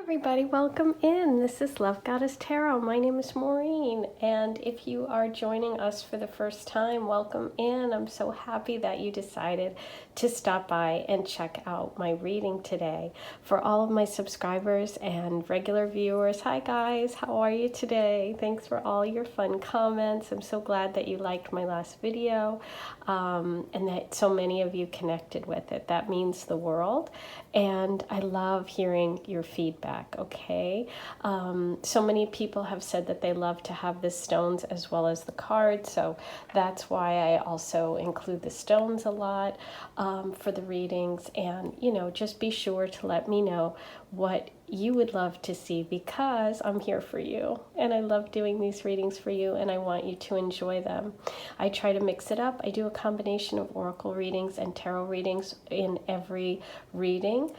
Everybody, welcome in. This is Love Goddess Tarot. My name is Maureen, and if you are joining us for the first time, welcome in. I'm so happy that you decided to stop by and check out my reading today. For all of my subscribers and regular viewers, hi guys, how are you today? Thanks for all your fun comments. I'm so glad that you liked my last video and that so many of you connected with it. That means the world, and I love hearing your feedback. Okay, so many people have said that they love to have the stones as well as the cards, so that's why I also include the stones a lot for the readings. And just be sure to let me know what you would love to see, because I'm here for you and I love doing these readings for you and I want you to enjoy them. I try to mix it up. I do a combination of oracle readings and tarot readings in every reading.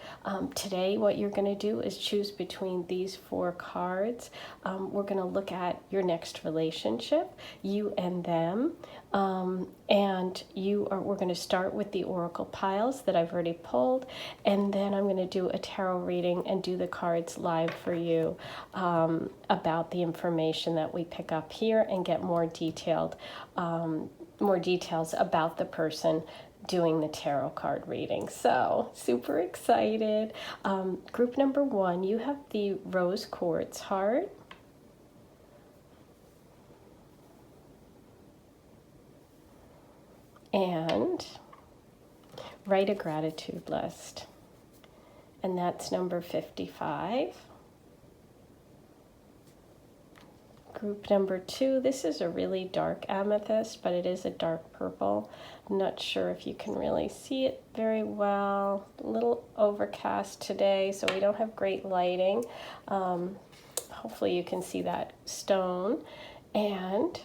Today what you're going to do is choose between these 4 cards. We're going to look at your next relationship, you and them, and we're going to start with the oracle piles that I've already pulled, and then I'm going to do a tarot reading and do the cards live for you about the information that we pick up here and get more details about the person doing the tarot card reading. So super excited. Group number 1, you have the rose quartz heart. And write a gratitude list. And that's number 55. Group number 2, this is a really dark amethyst, but it is a dark purple. I'm not sure if you can really see it very well. A little overcast today, so we don't have great lighting. Hopefully you can see that stone. And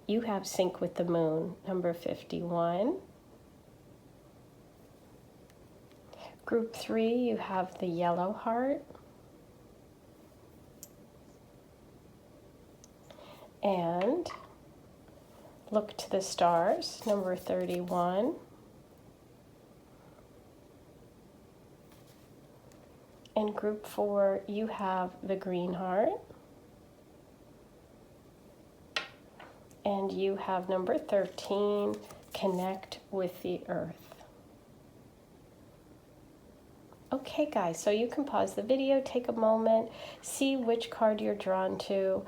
you have Sync with the Moon, number 51. Group 3, you have the yellow heart. And Look to the Stars, number 31. And group 4, you have the green heart. And you have number 13, Connect with the Earth. Okay guys, so you can pause the video, take a moment, see which card you're drawn to.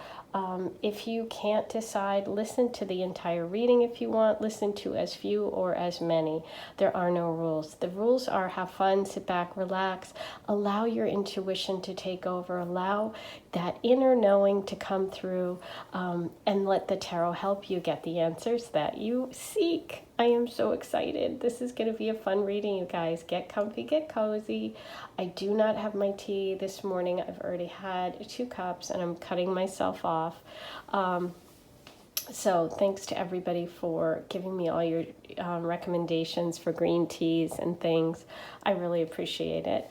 If you can't decide, listen to the entire reading if you want. Listen to as few or as many. There are no rules. The rules are have fun, sit back, relax, allow your intuition to take over, allow that inner knowing to come through, and let the tarot help you get the answers that you seek. I am so excited. This is going to be a fun reading, you guys. Get comfy, get cozy. I do not have my tea this morning. I've already had 2 cups and I'm cutting myself off. So thanks to everybody for giving me all your recommendations for green teas and things. I really appreciate it.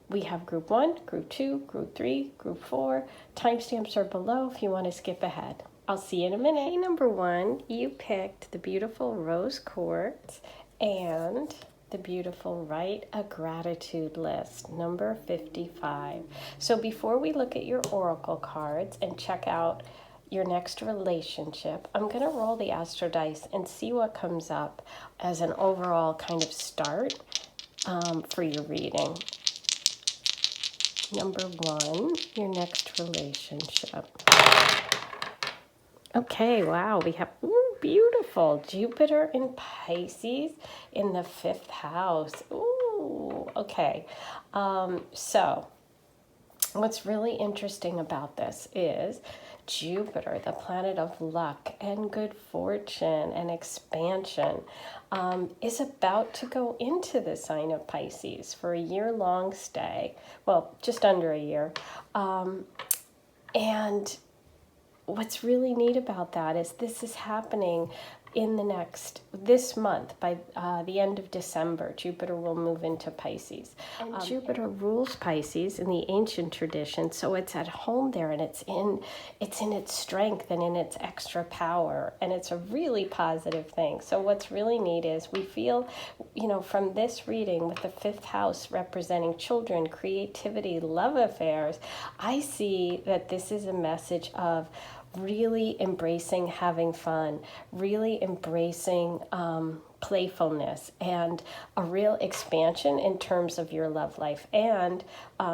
We have group 1, group 2, group 3, group 4. Timestamps are below if you want to skip ahead. I'll see you in a minute. Number 1, you picked the beautiful rose quartz and the beautiful Write a Gratitude List, number 55. So before we look at your oracle cards and check out your next relationship, I'm going to roll the astro dice and see what comes up as an overall kind of start for your reading. Number 1, your next relationship. Okay, wow, we have, beautiful, Jupiter in Pisces in the 5th house. Ooh, okay. So what's really interesting about this is Jupiter, the planet of luck and good fortune and expansion, is about to go into the sign of Pisces for a year-long stay. Well, just under a year. And what's really neat about that is this is happening this month, by the end of December, Jupiter will move into Pisces. And Jupiter rules Pisces in the ancient tradition, so it's at home there, and it's in its strength and in its extra power, and it's a really positive thing. So what's really neat is we feel, from this reading with the 5th house representing children, creativity, love affairs, I see that this is a message of really embracing having fun, really embracing playfulness, and a real expansion in terms of your love life. And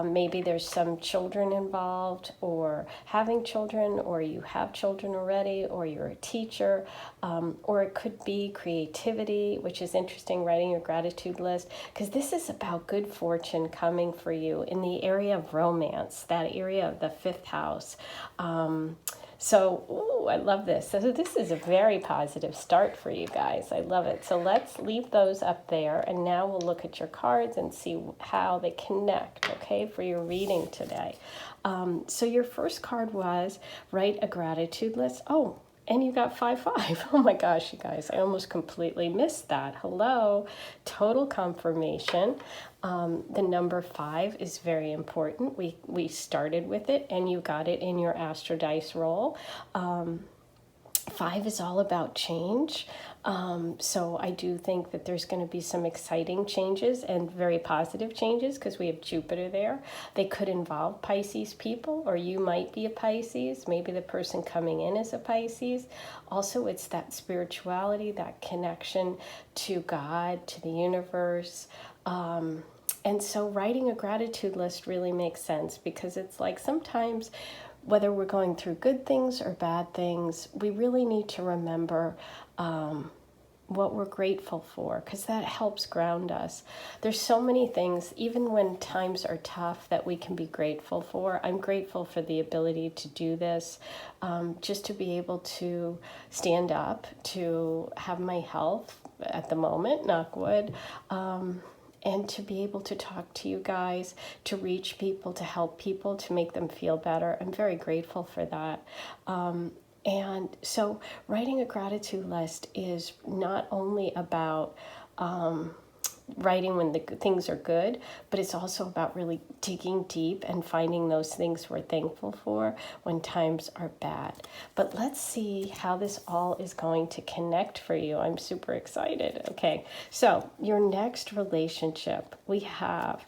maybe there's some children involved, or having children, or you have children already, or you're a teacher, or it could be creativity, which is interesting, writing your gratitude list, because this is about good fortune coming for you in the area of romance, that area of the 5th house. So, I love this. So this is a very positive start for you guys. I love it. So let's leave those up there. And now we'll look at your cards and see how they connect, okay, for your reading today. So your first card was write a gratitude list. Oh, and you got 5-5. Oh my gosh, you guys, I almost completely missed that. Hello, total confirmation. The number 5 is very important. We started with it, and you got it in your Astro Dice roll. 5 is all about change. So I do think that there's going to be some exciting changes and very positive changes because we have Jupiter there. They could involve Pisces people, or you might be a Pisces. Maybe the person coming in is a Pisces. Also, it's that spirituality, that connection to God, to the universe. And so writing a gratitude list really makes sense, because it's like sometimes, whether we're going through good things or bad things, we really need to remember what we're grateful for, because that helps ground us. There's so many things, even when times are tough, that we can be grateful for. I'm grateful for the ability to do this, just to be able to stand up, to have my health at the moment, knock wood, and to be able to talk to you guys, to reach people, to help people, to make them feel better. I'm very grateful for that. And so writing a gratitude list is not only about writing when the things are good, but it's also about really digging deep and finding those things we're thankful for when times are bad. But let's see how this all is going to connect for you. I'm super excited. Okay, so your next relationship, we have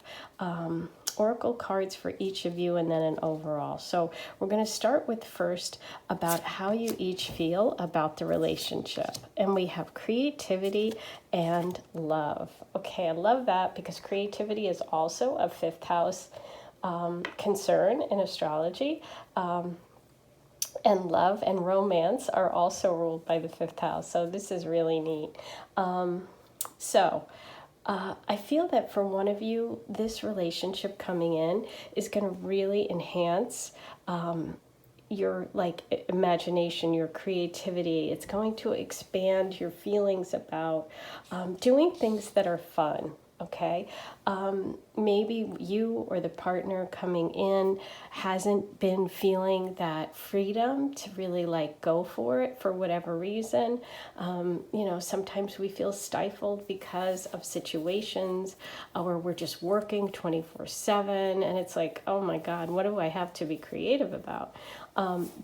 oracle cards for each of you, and then an overall. So we're going to start with first about how you each feel about the relationship. And we have creativity and love. Okay, I love that, because creativity is also a 5th house concern in astrology. And love and romance are also ruled by the 5th house. So this is really neat. I feel that for one of you, this relationship coming in is going to really enhance your imagination, your creativity. It's going to expand your feelings about doing things that are fun. Okay, maybe you or the partner coming in hasn't been feeling that freedom to really go for it for whatever reason. Sometimes we feel stifled because of situations where we're just working 24/7, and it's like, oh my God, what do I have to be creative about?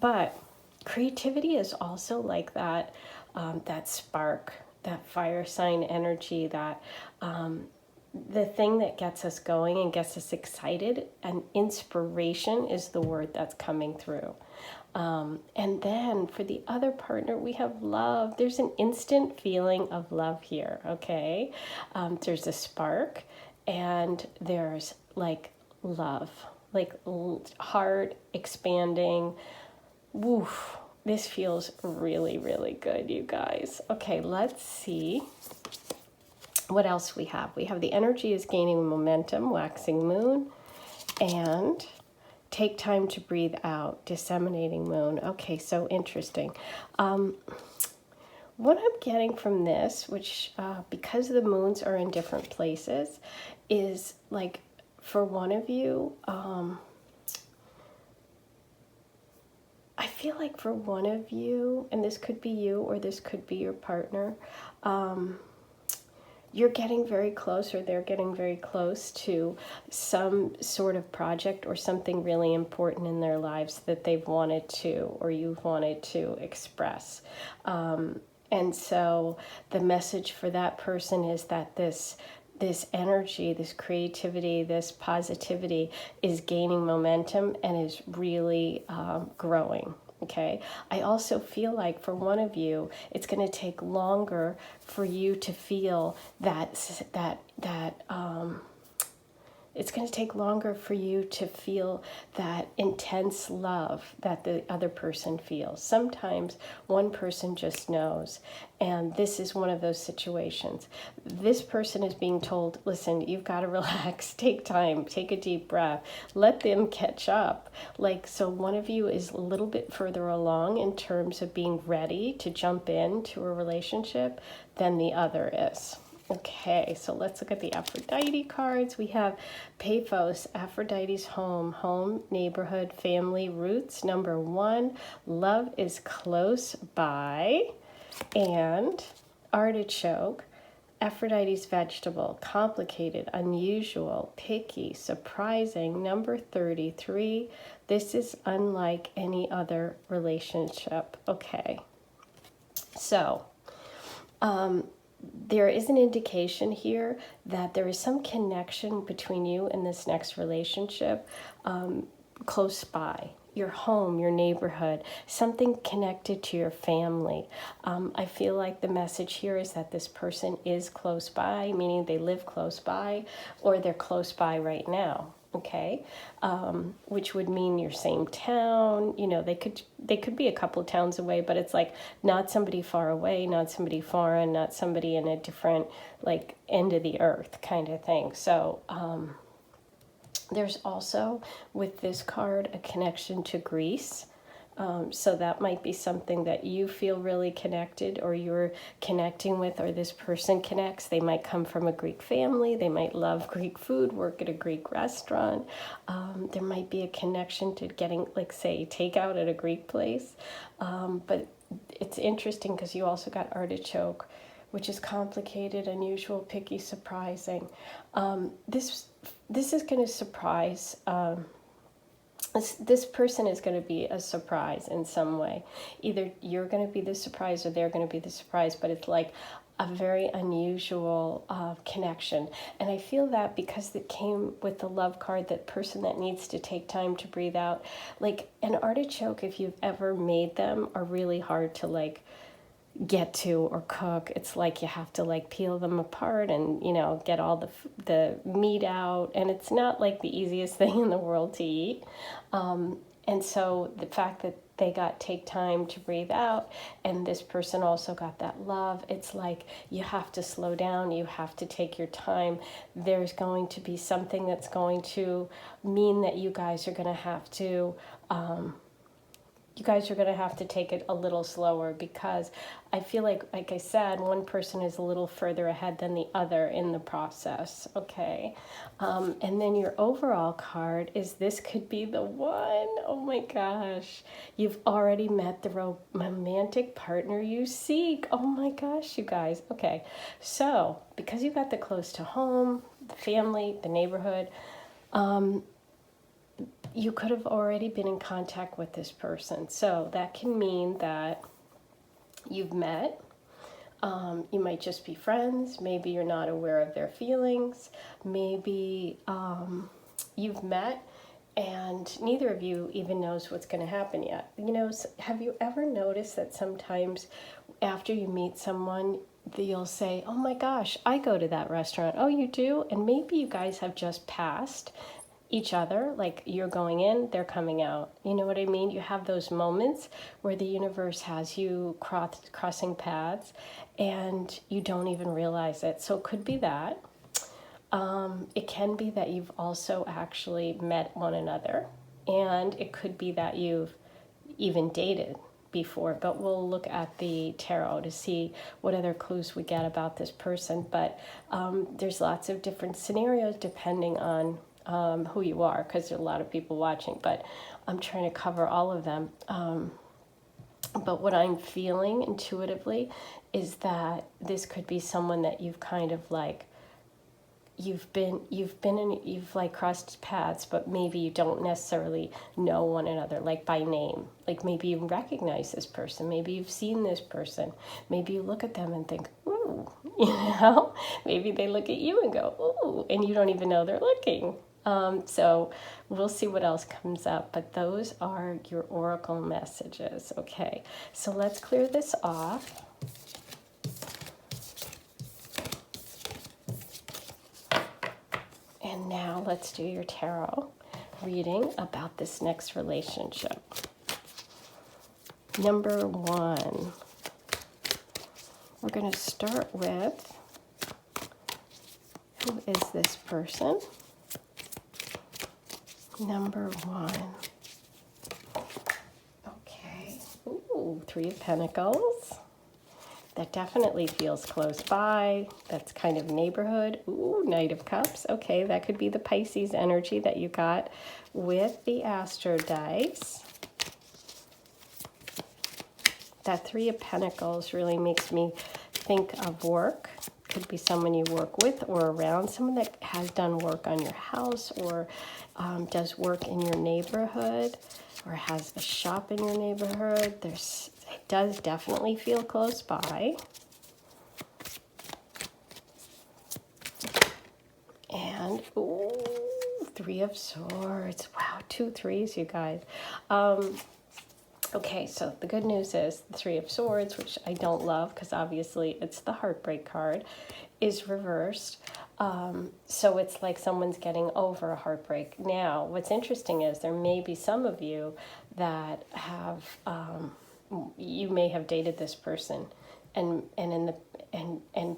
But creativity is also like that, that spark, that fire sign energy, that the thing that gets us going and gets us excited, and inspiration is the word that's coming through. And then for the other partner, we have love. There's an instant feeling of love here, okay? There's a spark, and there's love, heart expanding. Woof. This feels really, really good, you guys. Okay, let's see what else we have. We have the energy is gaining momentum, waxing moon, and take time to breathe out, disseminating moon. Okay, so interesting. What I'm getting from this, which because the moons are in different places, is for one of you, I feel like for one of you, and this could be you or this could be your partner, you're getting very close, or they're getting very close to some sort of project or something really important in their lives that they've wanted to, or you've wanted to express. And so the message for that person is that this energy, this creativity, this positivity is gaining momentum and is really growing. Okay. I also feel like for one of you, it's going to take longer for you to feel it's going to take longer for you to feel that intense love that the other person feels. Sometimes one person just knows, and this is one of those situations. This person is being told, listen, you've got to relax, take time, take a deep breath, let them catch up. Like, so one of you is a little bit further along in terms of being ready to jump into a relationship than the other is. Okay, so let's look at the Aphrodite cards. We have Paphos, Aphrodite's home, neighborhood, family, roots. Number 1, love is close by. And Artichoke, Aphrodite's vegetable, complicated, unusual, picky, surprising. Number 33, this is unlike any other relationship. Okay, so there is an indication here that there is some connection between you and this next relationship close by. Your home, your neighborhood, something connected to your family. I feel like the message here is that this person is close by, meaning they live close by, or they're close by right now. Okay, which would mean your same town. You know, they could be a couple of towns away, but it's like not somebody far away, not somebody foreign, not somebody in a different like end of the earth kind of thing. So there's also with this card a connection to Greece. So that might be something that you feel really connected, or you're connecting with, or this person connects. They might come from a Greek family. They might love Greek food, work at a Greek restaurant. There might be a connection to getting, like, say, takeout at a Greek place. But it's interesting because you also got Artichoke, which is complicated, unusual, picky, surprising. This is going to surprise. This person is going to be a surprise in some way. Either you're going to be the surprise or they're going to be the surprise, but it's like a very unusual connection. And I feel that because it came with the love card, that person that needs to take time to breathe out. Like an artichoke, if you've ever made them, are really hard to like get to or cook. It's like you have to like peel them apart and, you know, get all the meat out, and it's not like the easiest thing in the world to eat. And so the fact that they take time to breathe out, and this person also got that love, it's like you have to slow down, you have to take your time. There's going to be something that's going to mean that you guys are going to have to take it a little slower, because I feel like I said, one person is a little further ahead than the other in the process, okay? And then your overall card is this could be the one. Oh my gosh. You've already met the romantic partner you seek. Oh my gosh, you guys. Okay, so because you got the close to home, the family, the neighborhood, you could have already been in contact with this person. So that can mean that you've met. You might just be friends. Maybe you're not aware of their feelings. Maybe you've met and neither of you even knows what's going to happen yet. You know, have you ever noticed that sometimes after you meet someone, you'll say, oh my gosh, I go to that restaurant. Oh, you do? And maybe you guys have just passed each other, like you're going in, they're coming out. You know what I mean? You have those moments where the universe has you crossing paths and you don't even realize it. So it could be that. It can be that you've also actually met one another, and it could be that you've even dated before, but we'll look at the tarot to see what other clues we get about this person. But there's lots of different scenarios depending on who you are, because there are a lot of people watching, but I'm trying to cover all of them. But what I'm feeling intuitively is that this could be someone that you've kind of like, you've like crossed paths, but maybe you don't necessarily know one another, like by name. Like maybe you recognize this person, maybe you've seen this person, maybe you look at them and think, ooh, you know, maybe they look at you and go, ooh, and you don't even know they're looking. So we'll see what else comes up, but those are your oracle messages. Okay, so let's clear this off. And now let's do your tarot reading about this next relationship. Number 1, we're going to start with, who is this person? Number 1. Okay. Ooh, 3 of Pentacles. That definitely feels close by. That's kind of neighborhood. Ooh, Knight of Cups. Okay, that could be the Pisces energy that you got with the Astro dice. That 3 of Pentacles really makes me think of work. Could be someone you work with or around, someone that has done work on your house or does work in your neighborhood or has a shop in your neighborhood. It does definitely feel close by. And, ooh, 3 of Swords. Wow, 2 3s, you guys. Okay, so the good news is the 3 of Swords, which I don't love because obviously it's the heartbreak card, is reversed. So it's like someone's getting over a heartbreak. Now, what's interesting is there may be some of you that have, you may have dated this person and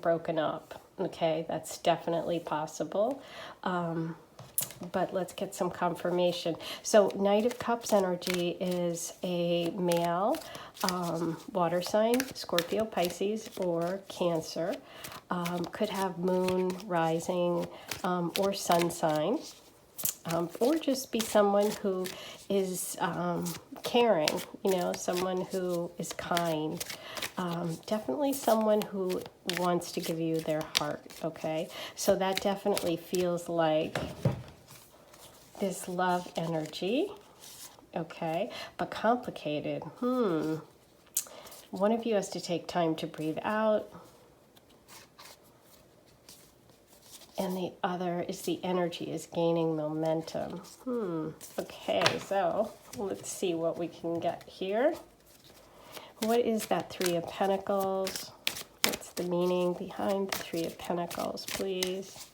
broken up. Okay, that's definitely possible. But let's get some confirmation. So Knight of Cups energy is a male, water sign, Scorpio, Pisces, or Cancer. Could have moon, rising, or sun sign. Or just be someone who is caring, you know, someone who is kind. Definitely someone who wants to give you their heart, okay? So that definitely feels like this love energy, okay? But complicated. One of you has to take time to breathe out. And the other is the energy is gaining momentum. Okay, so let's see what we can get here. What is that 3 of Pentacles? What's the meaning behind the 3 of Pentacles, please?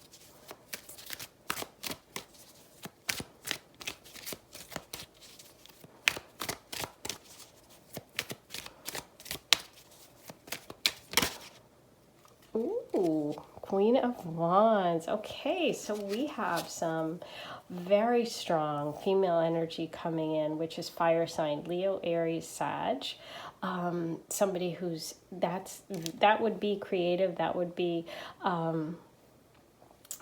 Ooh, Queen of Wands. Okay, so we have some very strong female energy coming in, which is fire sign, Leo, Aries, Sag. Somebody who's, that would be creative. That would be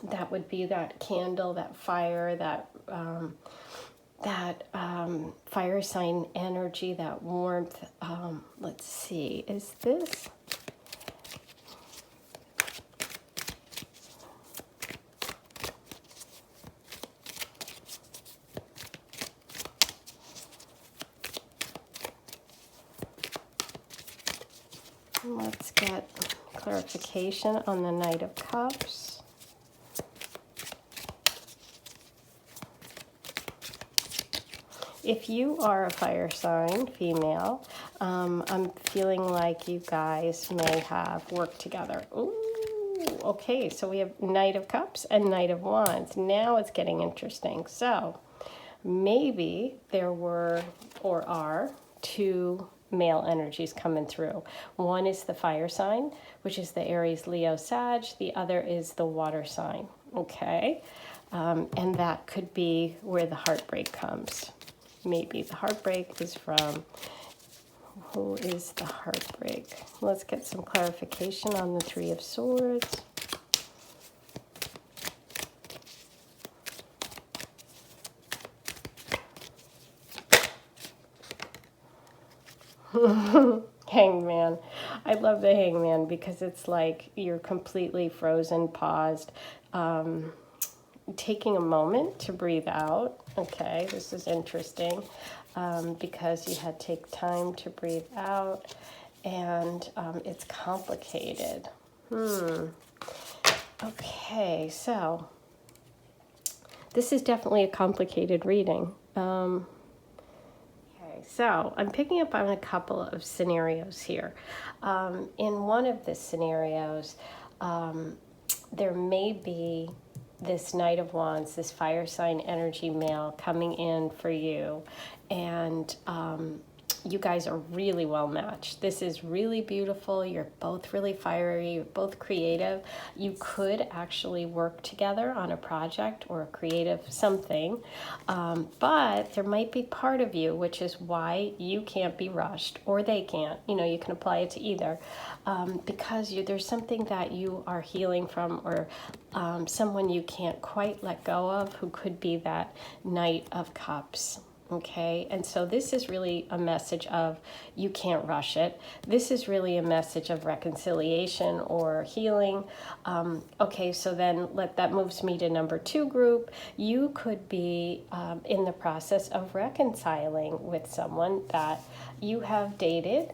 that candle, that fire, that fire sign energy, that warmth. Let's see, is this? Let's get clarification on the Knight of Cups. If you are a fire sign, female, I'm feeling like you guys may have worked together. Ooh, okay, so we have Knight of Cups and Knight of Wands. Now it's getting interesting. So maybe there were or are 2 male energies coming through. One is the fire sign, which is the Aries, Leo, Sag. The other is the water sign, okay? And that could be where the heartbreak comes. Maybe the heartbreak is from, who is the heartbreak? Let's get some clarification on the 3 of Swords. Hangman. I love the hangman because it's like you're completely frozen, paused, taking a moment to breathe out. Okay, this is interesting because you had to take time to breathe out, and it's complicated. Okay, so this is definitely a complicated reading. So I'm picking up on a couple of scenarios here. In one of the scenarios, there may be this Knight of Wands, this fire sign energy male coming in for you, and you guys are really well matched. This is really beautiful. You're both really fiery. You're both creative. You could actually work together on a project or a creative something, but there might be part of you, which is why you can't be rushed, or they can't. You know, you can apply it to either, because there's something that you are healing from, or someone you can't quite let go of, who could be that Knight of Cups. Okay, and so this is really a message of you can't rush it. This is really a message of reconciliation or healing. Okay, so then that moves me to number 2 group. You could be in the process of reconciling with someone that you have dated,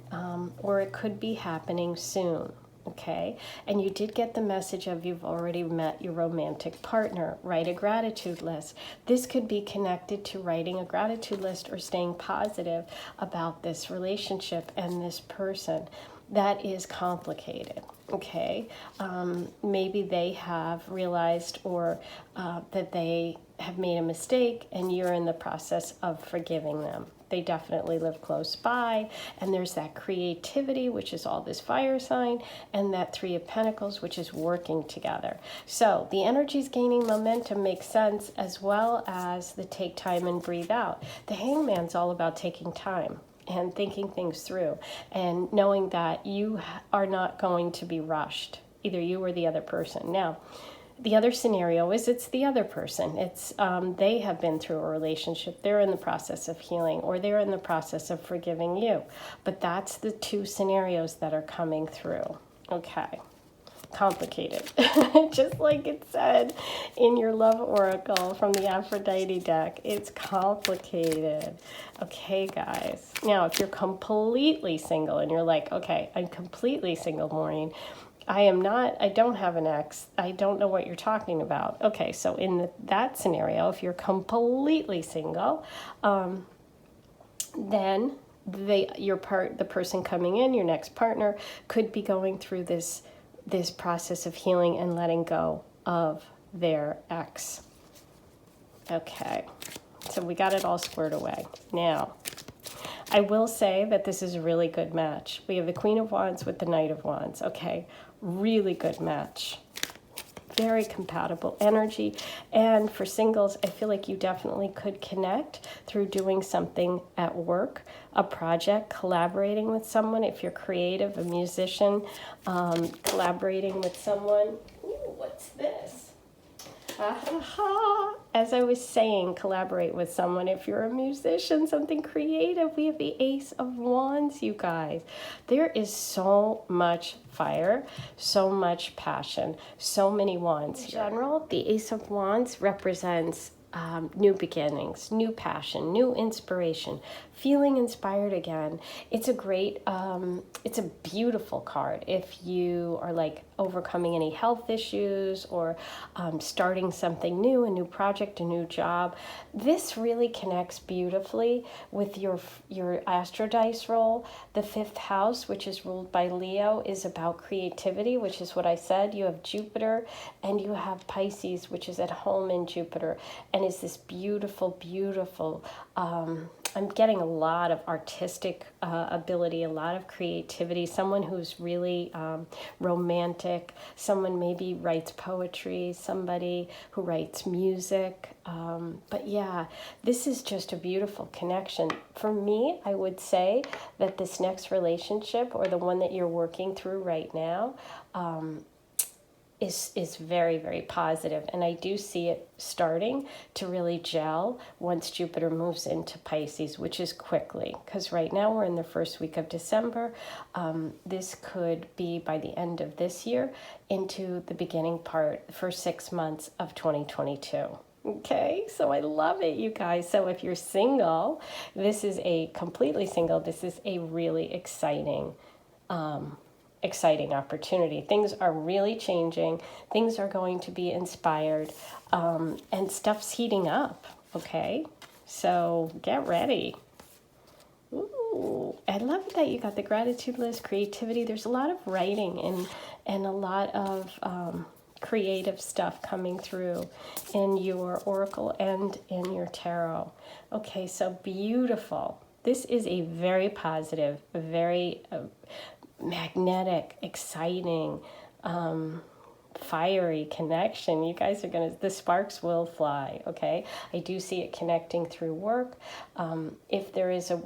or it could be happening soon. Okay, and you did get the message of you've already met your romantic partner. Write a gratitude list. This could be connected to writing a gratitude list or staying positive about this relationship and this person. That is complicated. Okay, maybe they have realized or that they have made a mistake, and you're in the process of forgiving them. They definitely live close by, and there's that creativity, which is all this fire sign, and that 3 of Pentacles, which is working together. So the energy's gaining momentum makes sense, as well as the take time and breathe out. The Hangman's all about taking time and thinking things through, and knowing that you are not going to be rushed, either you or the other person. Now, the other scenario is it's the other person. It's they have been through a relationship. They're in the process of healing, or they're in the process of forgiving you. But that's the 2 scenarios that are coming through. Okay. Complicated. Just like it said in your love oracle from the Aphrodite deck, it's complicated. Okay, guys. Now, if you're completely single and you're like, okay, I'm completely single, Maureen, I don't have an ex. I don't know what you're talking about. Okay, so in that scenario, if you're completely single, then the person coming in, your next partner, could be going through this process of healing and letting go of their ex. Okay, so we got it all squared away. Now, I will say that this is a really good match. We have the Queen of Wands with the Knight of Wands. Okay, really good match. Very compatible energy. And for singles, I feel like you definitely could connect through doing something at work, a project, collaborating with someone. If you're creative, a musician, collaborating with someone. Ooh, what's this? As I was saying, collaborate with someone. If you're a musician, something creative, we have the Ace of Wands, you guys. There is so much fire, so much passion, so many wands. In general, the Ace of Wands represents new beginnings, new passion, new inspiration, feeling inspired again. It's a great, it's a beautiful card if you are like overcoming any health issues or starting something new, a new project, a new job. This really connects beautifully with your astro dice roll. The 5th house, which is ruled by Leo, is about creativity, which is what I said. You have Jupiter and you have Pisces, which is at home in Jupiter, and is this beautiful, beautiful, I'm getting a lot of artistic ability, a lot of creativity, someone who's really romantic, someone maybe writes poetry, somebody who writes music. But yeah, this is just a beautiful connection. For me, I would say that this next relationship, or the one that you're working through right now, is very, very positive. And I do see it starting to really gel once Jupiter moves into Pisces, which is quickly, because right now we're in the first week of December. This could be by the end of this year into the beginning part for 6 months of 2022. Okay, so I love it, you guys. So if you're single, this is a completely single, this is a really exciting opportunity. Things are really changing. Things are going to be inspired, and stuff's heating up. Okay, so get ready. Ooh, I love that you got the gratitude list, creativity. There's a lot of writing and a lot of creative stuff coming through in your oracle and in your tarot. Okay, so beautiful. This is a very positive, very magnetic, exciting, fiery connection. You guys are the sparks will fly, okay? I do see it connecting through work. If there is a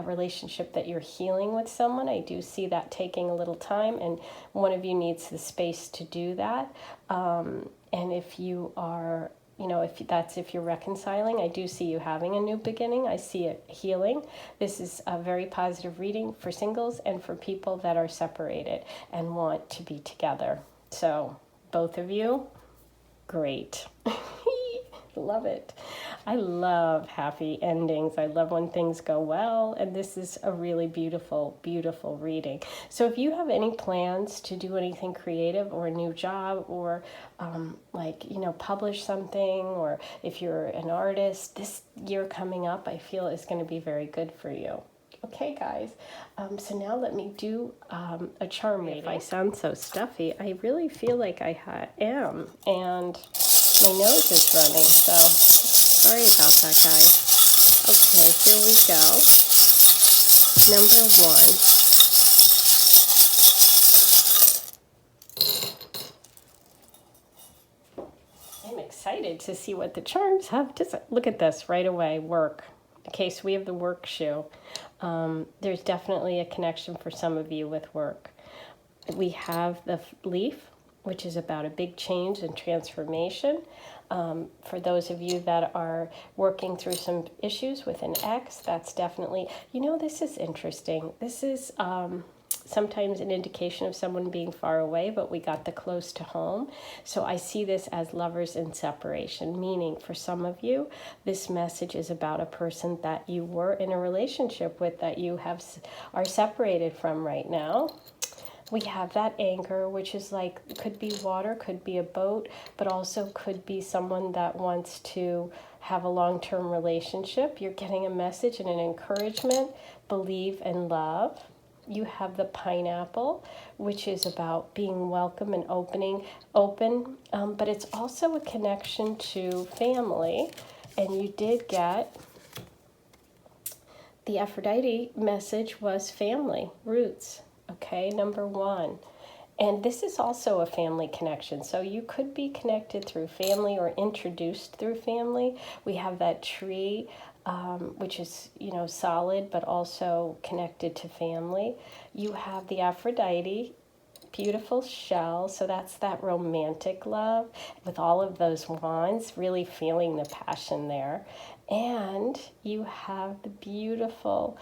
relationship that you're healing with someone, I do see that taking a little time, and one of you needs the space to do that. And if you are, if you're reconciling, I do see you having a new beginning. I see it healing. This is a very positive reading for singles and for people that are separated and want to be together. So both of you, great. Love it. I love happy endings. I love when things go well, and this is a really beautiful, beautiful reading. So if you have any plans to do anything creative or a new job or publish something, or if you're an artist, this year coming up, I feel is going to be very good for you. Okay, guys, so now let me do a charm reading. If I sound so stuffy, I really feel like I am, and my nose is running, so sorry about that, guys. Okay, here we go. Number 1. I'm excited to see what the charms have to say. Look at this right away, work. Okay, so we have the work shoe. There's definitely a connection for some of you with work. We have the leaf, which is about a big change and transformation. For those of you that are working through some issues with an ex, that's definitely, this is interesting. This is sometimes an indication of someone being far away, but we got the close to home. So I see this as lovers in separation, meaning for some of you, this message is about a person that you were in a relationship with that you are separated from right now. We have that anchor, which is could be water, could be a boat, but also could be someone that wants to have a long-term relationship. You're getting a message and an encouragement, believe and love. You have the pineapple, which is about being welcome and open, but it's also a connection to family. And you did get the Aphrodite message was family, roots. Okay, number 1. And this is also a family connection. So you could be connected through family or introduced through family. We have that tree, which is, solid, but also connected to family. You have the Aphrodite, beautiful shell. So that's that romantic love with all of those wands, really feeling the passion there. And you have the beautiful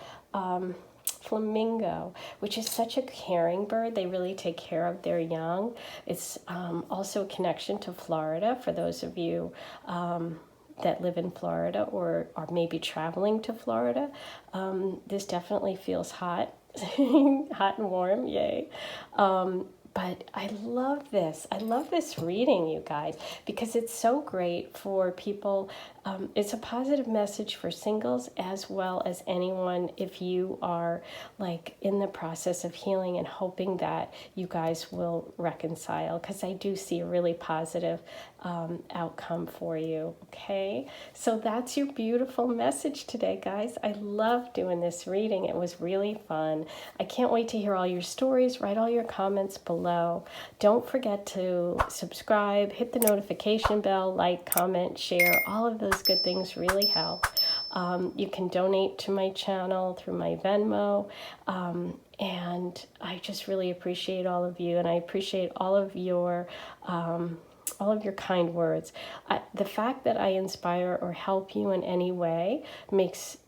flamingo, which is such a caring bird. They really take care of their young. It's also a connection to Florida for those of you that live in Florida or are maybe traveling to Florida. This definitely feels hot, hot and warm, yay. But I love this. I love this reading, you guys, because it's so great for people. It's a positive message for singles as well as anyone if you are in the process of healing and hoping that you guys will reconcile, because I do see a really positive outcome for you. Okay, so that's your beautiful message today, guys. I love doing this reading. It was really fun. I can't wait to hear all your stories. Write all your comments below. Don't forget to subscribe, hit the notification bell, like, comment, share. All of those good things really help. You can donate to my channel through my Venmo. And I just really appreciate all of you, and I appreciate all of your kind words. The fact that I inspire or help you in any way makes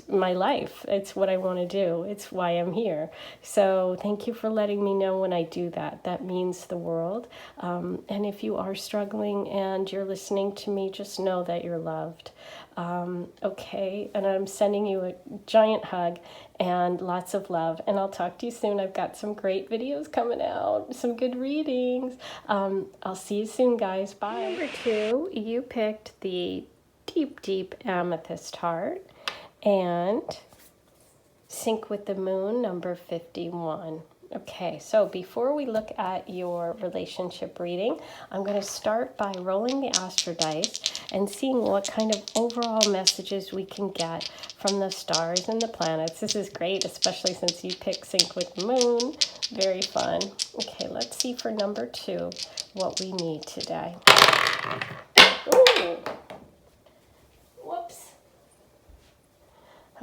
my life. It's what I want to do. It's why I'm here. So thank you for letting me know when I do that. That means the world. And if you are struggling and you're listening to me, just know that you're loved. Okay, and I'm sending you a giant hug and lots of love, and I'll talk to you soon. I've got some great videos coming out, some good readings. I'll see you soon, guys. Bye. Number 2, you picked the deep, deep amethyst heart and sync with the moon, number 51. Okay, so before we look at your relationship reading, I'm going to start by rolling the astro dice and seeing what kind of overall messages we can get from the stars and the planets. This is great, especially since you picked sync with the moon. Very fun. Okay, let's see for number 2 what we need today. Ooh. Whoops.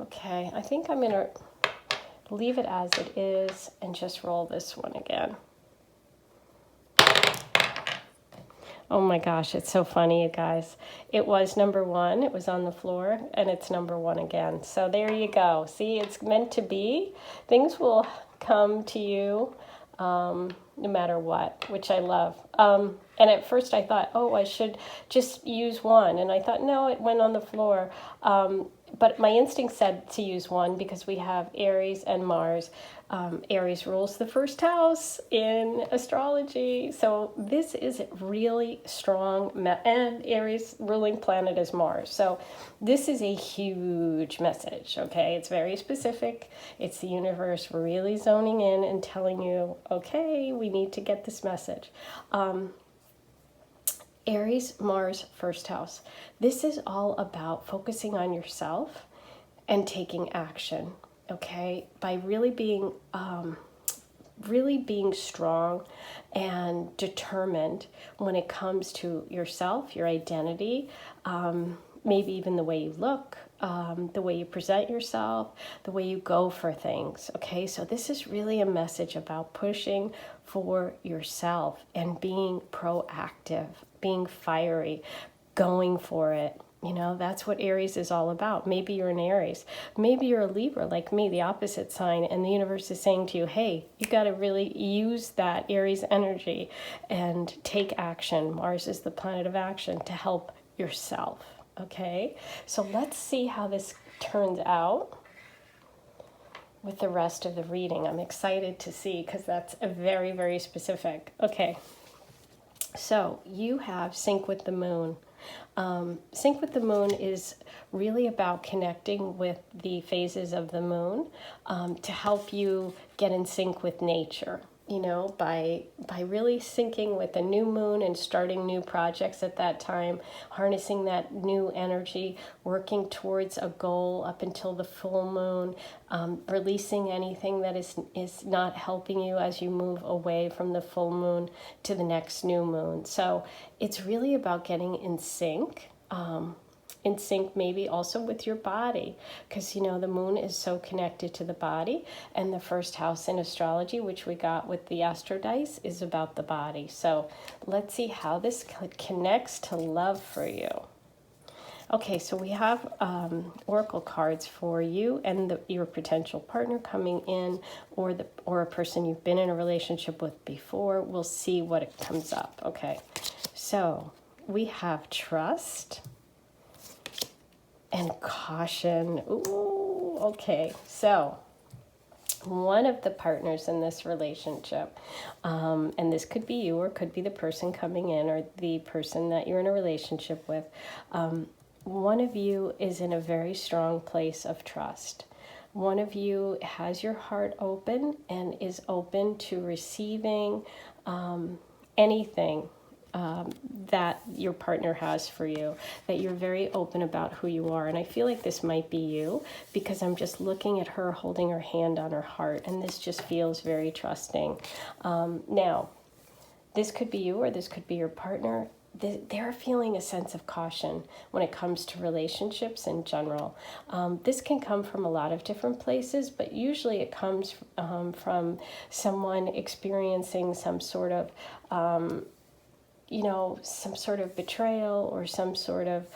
Okay, I think I'm going to leave it as it is and just roll this one again. Oh my gosh, it's so funny, you guys. It was number 1, it was on the floor, and it's number 1 again. So there you go. See, it's meant to be. Things will come to you no matter what, which I love. And at first I thought, oh, I should just use 1. And I thought, no, it went on the floor. But my instinct said to use 1 because we have Aries and Mars. Aries rules the first house in astrology. So this is really strong. And Aries ruling planet is Mars. So this is a huge message, okay? It's very specific. It's the universe really zoning in and telling you, okay, we need to get this message. Aries, Mars, first house. This is all about focusing on yourself and taking action, okay? By really being strong and determined when it comes to yourself, your identity, maybe even the way you look, the way you present yourself, the way you go for things, okay? So this is really a message about pushing for yourself and being proactive, being fiery, going for it. You know, that's what Aries is all about. Maybe you're an Aries. Maybe you're a Libra like me, the opposite sign, and the universe is saying to you, hey, you got to really use that Aries energy and take action. Mars is the planet of action to help yourself, okay? So let's see how this turns out with the rest of the reading. I'm excited to see because that's a very, very specific. Okay, so you have sync with the moon. Sync with the moon is really about connecting with the phases of the moon to help you get in sync with nature. You know, by really syncing with the new moon and starting new projects at that time, harnessing that new energy, working towards a goal up until the full moon, releasing anything that is not helping you as you move away from the full moon to the next new moon. So it's really about getting in sync. In sync maybe also with your body, because you know the moon is so connected to the body, and the first house in astrology, which we got with the astro dice, is about the body. So let's see how this connects to love for you. Okay, so we have oracle cards for you and your potential partner coming in, or a person you've been in a relationship with before. We'll see what it comes up. Okay, so we have trust and caution. Ooh, okay. So one of the partners in this relationship, and this could be you or could be the person coming in or the person that you're in a relationship with, one of you is in a very strong place of trust. One of you has your heart open and is open to receiving anything that your partner has for you, that you're very open about who you are. And I feel like this might be you because I'm just looking at her holding her hand on her heart, and this just feels very trusting. Now, this could be you or this could be your partner. they're feeling a sense of caution when it comes to relationships in general. This can come from a lot of different places, but usually it comes from someone experiencing some sort of some sort of betrayal or some sort of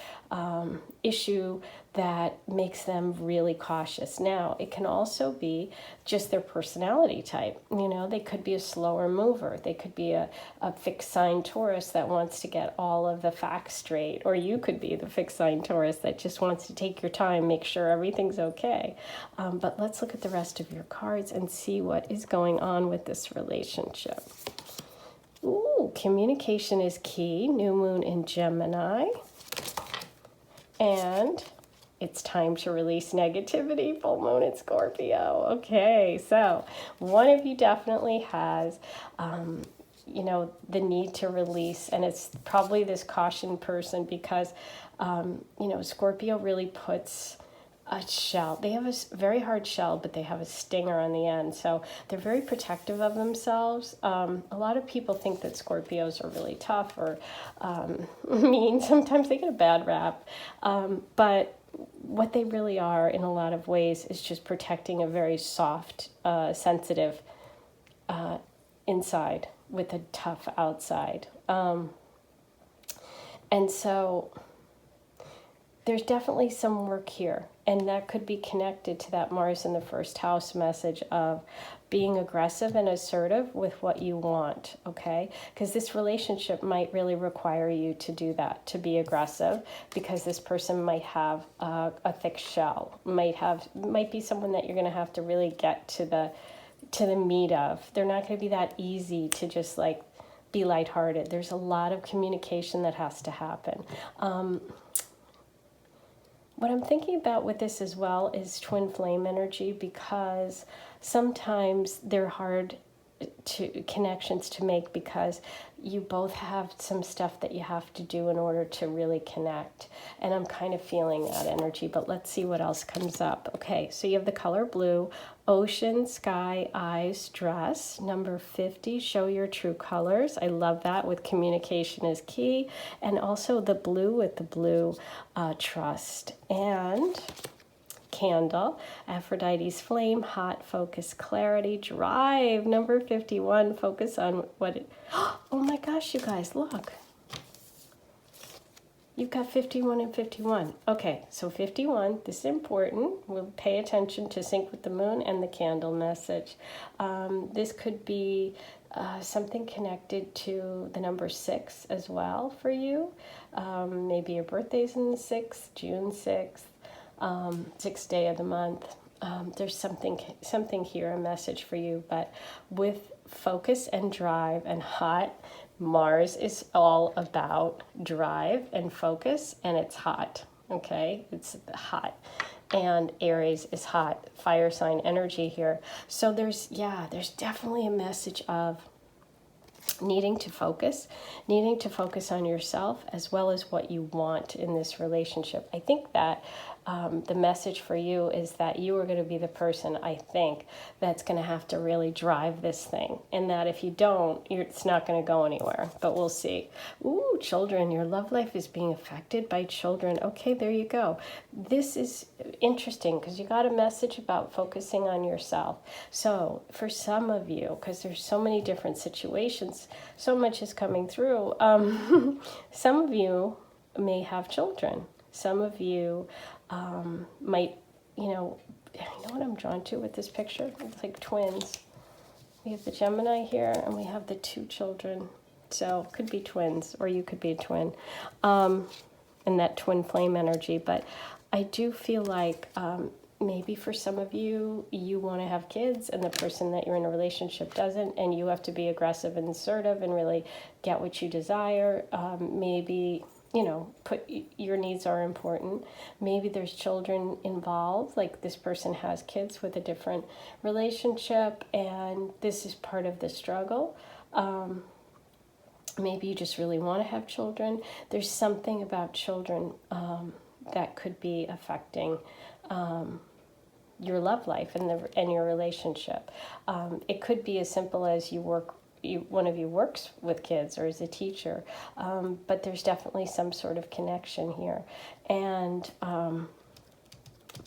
issue that makes them really cautious. Now, it can also be just their personality type. They could be a slower mover. They could be a fixed sign Taurus that wants to get all of the facts straight, or you could be the fixed sign Taurus that just wants to take your time, make sure everything's okay. But let's look at the rest of your cards and see what is going on with this relationship. Ooh, communication is key. New moon in Gemini. And it's time to release negativity. Full moon in Scorpio. Okay, so one of you definitely has, the need to release. And it's probably this caution person because, Scorpio really puts a shell. They have a very hard shell, but they have a stinger on the end. So they're very protective of themselves. A lot of people think that Scorpios are really tough or mean. Sometimes they get a bad rap. But what they really are in a lot of ways is just protecting a very soft, sensitive inside with a tough outside. And so there's definitely some work here, and that could be connected to that Mars in the first house message of being aggressive and assertive with what you want, okay? Because this relationship might really require you to do that, to be aggressive, because this person might have a thick shell, might be someone that you're going to have to really get to the meat of. They're not going to be that easy to just like be lighthearted. There's a lot of communication that has to happen. What I'm thinking about with this as well is twin flame energy, because sometimes they're hard connections to make because you both have some stuff that you have to do in order to really connect. And I'm kind of feeling that energy, but let's see what else comes up. Okay, so you have the color blue, ocean, sky, eyes, dress. Number 50, show your true colors. I love that with communication is key. And also the blue with the blue, trust. And candle, Aphrodite's flame, hot, focus, clarity, drive. Number 51, focus on what it, oh my gosh, you guys, look. You've got 51 and 51. Okay, so 51, this is important. We'll pay attention to sync with the moon and the candle message. This could be something connected to the number 6 as well for you. Maybe your birthday's in the 6th, June 6th. 6th day of the month. There's something here, a message for you, but with focus and drive and hot, Mars is all about drive and focus, and it's hot, okay? It's hot. And Aries is hot, fire sign energy here. So there's definitely a message of needing to focus on yourself as well as what you want in this relationship. I think that the message for you is that you are going to be the person, I think, that's going to have to really drive this thing. And that if you don't, it's not going to go anywhere. But we'll see. Ooh, children, your love life is being affected by children. Okay, there you go. This is interesting because you got a message about focusing on yourself. So for some of you, because there's so many different situations, so much is coming through. Some of you may have children. Some of you might, you know what I'm drawn to with this picture? It's like twins. We have the Gemini here, and we have the 2 children. So it could be twins, or you could be a twin, and that twin flame energy. But I do feel like maybe for some of you, you want to have kids, and the person that you're in a relationship doesn't, and you have to be aggressive and assertive and really get what you desire. Maybe, your needs are important. Maybe there's children involved, like this person has kids with a different relationship, and this is part of the struggle. Maybe you just really want to have children. There's something about children that could be affecting your love life and your relationship. It could be as simple as you work one of you works with kids or is a teacher, but there's definitely some sort of connection here. And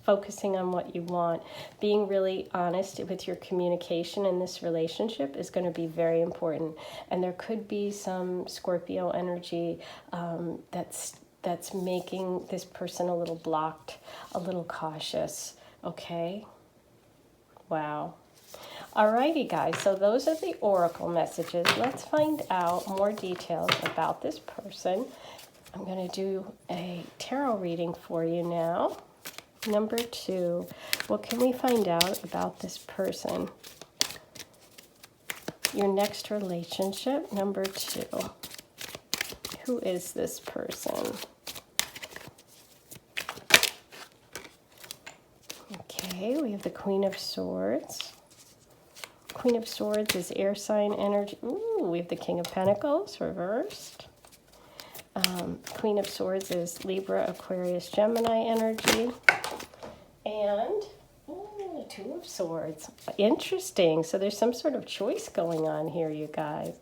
focusing on what you want, being really honest with your communication in this relationship is going to be very important. And there could be some Scorpio energy that's making this person a little blocked, a little cautious. Okay? Wow. Alrighty, guys, so those are the oracle messages. Let's find out more details about this person. I'm going to do a tarot reading for you now. Number 2, what can we find out about this person? Your next relationship, number 2. Who is this person? Okay, we have the Queen of Swords. Queen of Swords is air sign energy. Ooh, we have the King of Pentacles reversed. Queen of Swords is Libra, Aquarius, Gemini energy. And ooh, Two of Swords. Interesting. So there's some sort of choice going on here, you guys.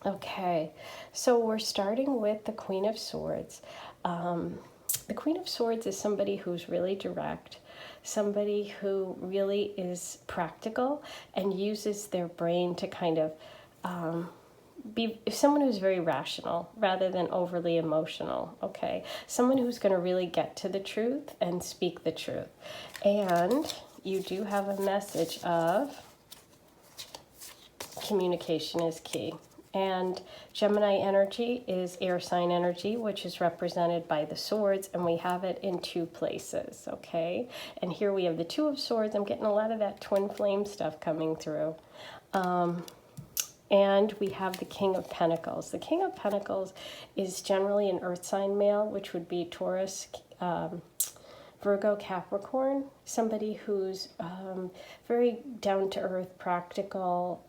Okay, so we're starting with the Queen of Swords. The Queen of Swords is somebody who's really direct, somebody who really is practical and uses their brain to kind of be someone who's very rational rather than overly emotional, okay? Someone who's going to really get to the truth and speak the truth. And you do have a message of communication is key. And Gemini energy is air sign energy, which is represented by the swords, and we have it in 2 places, okay? And here we have the Two of Swords. I'm getting a lot of that twin flame stuff coming through. And we have the King of Pentacles. The King of Pentacles is generally an earth sign male, which would be Taurus, Virgo, Capricorn. Somebody who's very down-to-earth, practical,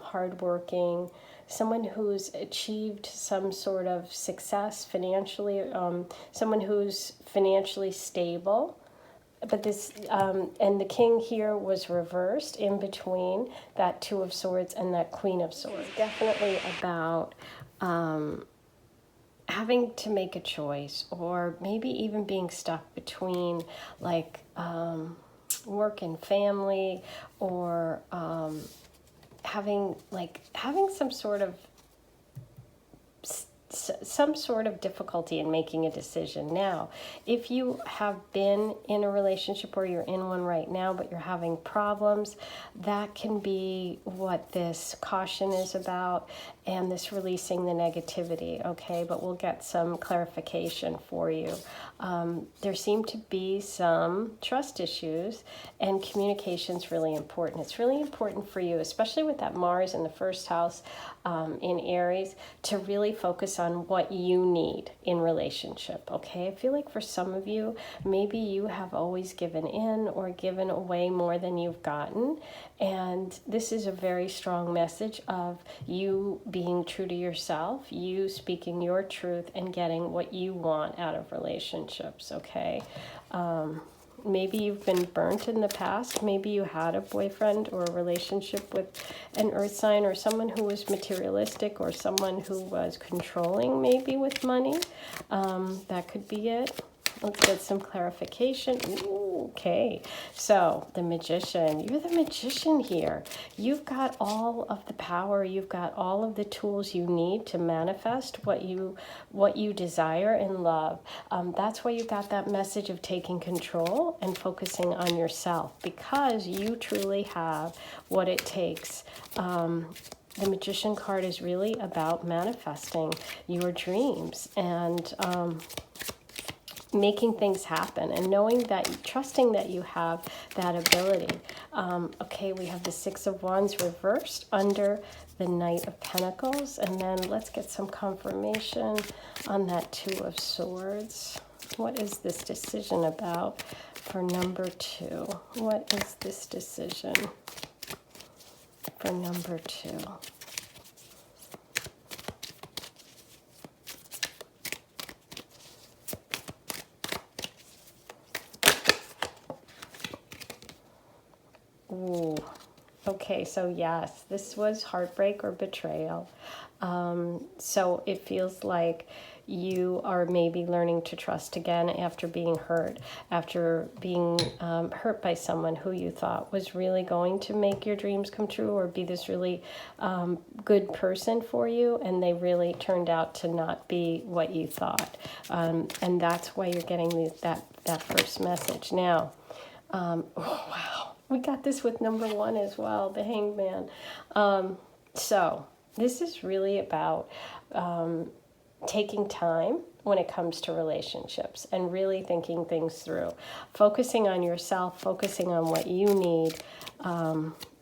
hardworking, someone who's achieved some sort of success financially, someone who's financially stable. But this, and the king here was reversed in between that Two of Swords and that Queen of Swords. It's definitely about having to make a choice, or maybe even being stuck between like work and family, or having some sort of difficulty in making a decision. Now, if you have been in a relationship or you're in one right now, but you're having problems, that can be what this caution is about, and this releasing the negativity, okay? But we'll get some clarification for you. There seem to be some trust issues, and communication is really important. It's really important for you, especially with that Mars in the first house in Aries, to really focus on what you need in relationship, okay? I feel like for some of you, maybe you have always given in or given away more than you've gotten, and this is a very strong message of you being true to yourself, you speaking your truth and getting what you want out of relationships, okay? Maybe you've been burnt in the past. Maybe you had a boyfriend or a relationship with an earth sign, or someone who was materialistic, or someone who was controlling, maybe with money. That could be it. Let's get some clarification. Ooh, okay, so the Magician. You're the Magician here. You've got all of the power. You've got all of the tools you need to manifest what you desire in love. That's why you got that message of taking control and focusing on yourself, because you truly have what it takes. The Magician card is really about manifesting your dreams and making things happen, and knowing that, trusting that you have that ability. Okay, we have the Six of Wands reversed under the Knight of Pentacles, and then let's get some confirmation on that Two of Swords. What is this decision about for number 2? What is this decision for number 2? Ooh, Okay, so yes, this was heartbreak or betrayal. So it feels like you are maybe learning to trust again after being hurt, after being hurt by someone who you thought was really going to make your dreams come true or be this really good person for you, and they really turned out to not be what you thought. And that's why you're getting that first message. Now, oh, wow, we got this with number 1 as well, the Hanged Man. So this is really about taking time when it comes to relationships and really thinking things through, focusing on yourself, focusing on what you need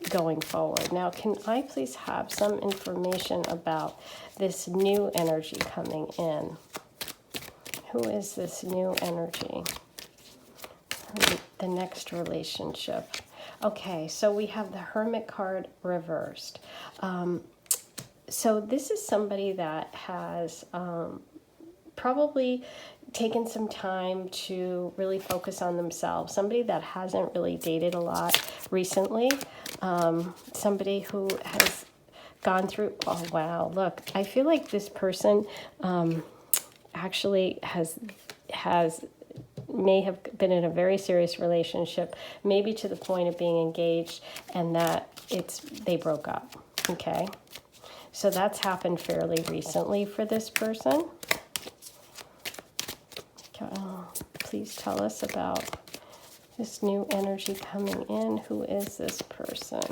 going forward. Now, can I please have some information about this new energy coming in? Who is this new energy? The next relationship. Okay, so we have the Hermit card reversed. So this is somebody that has probably taken some time to really focus on themselves. Somebody that hasn't really dated a lot recently. Somebody who has gone through, oh wow, look, I feel like this person actually may have been in a very serious relationship, maybe to the point of being engaged, and that they broke up. Okay, so that's happened fairly recently for this person. Please tell us about this new energy coming in. Who is this person?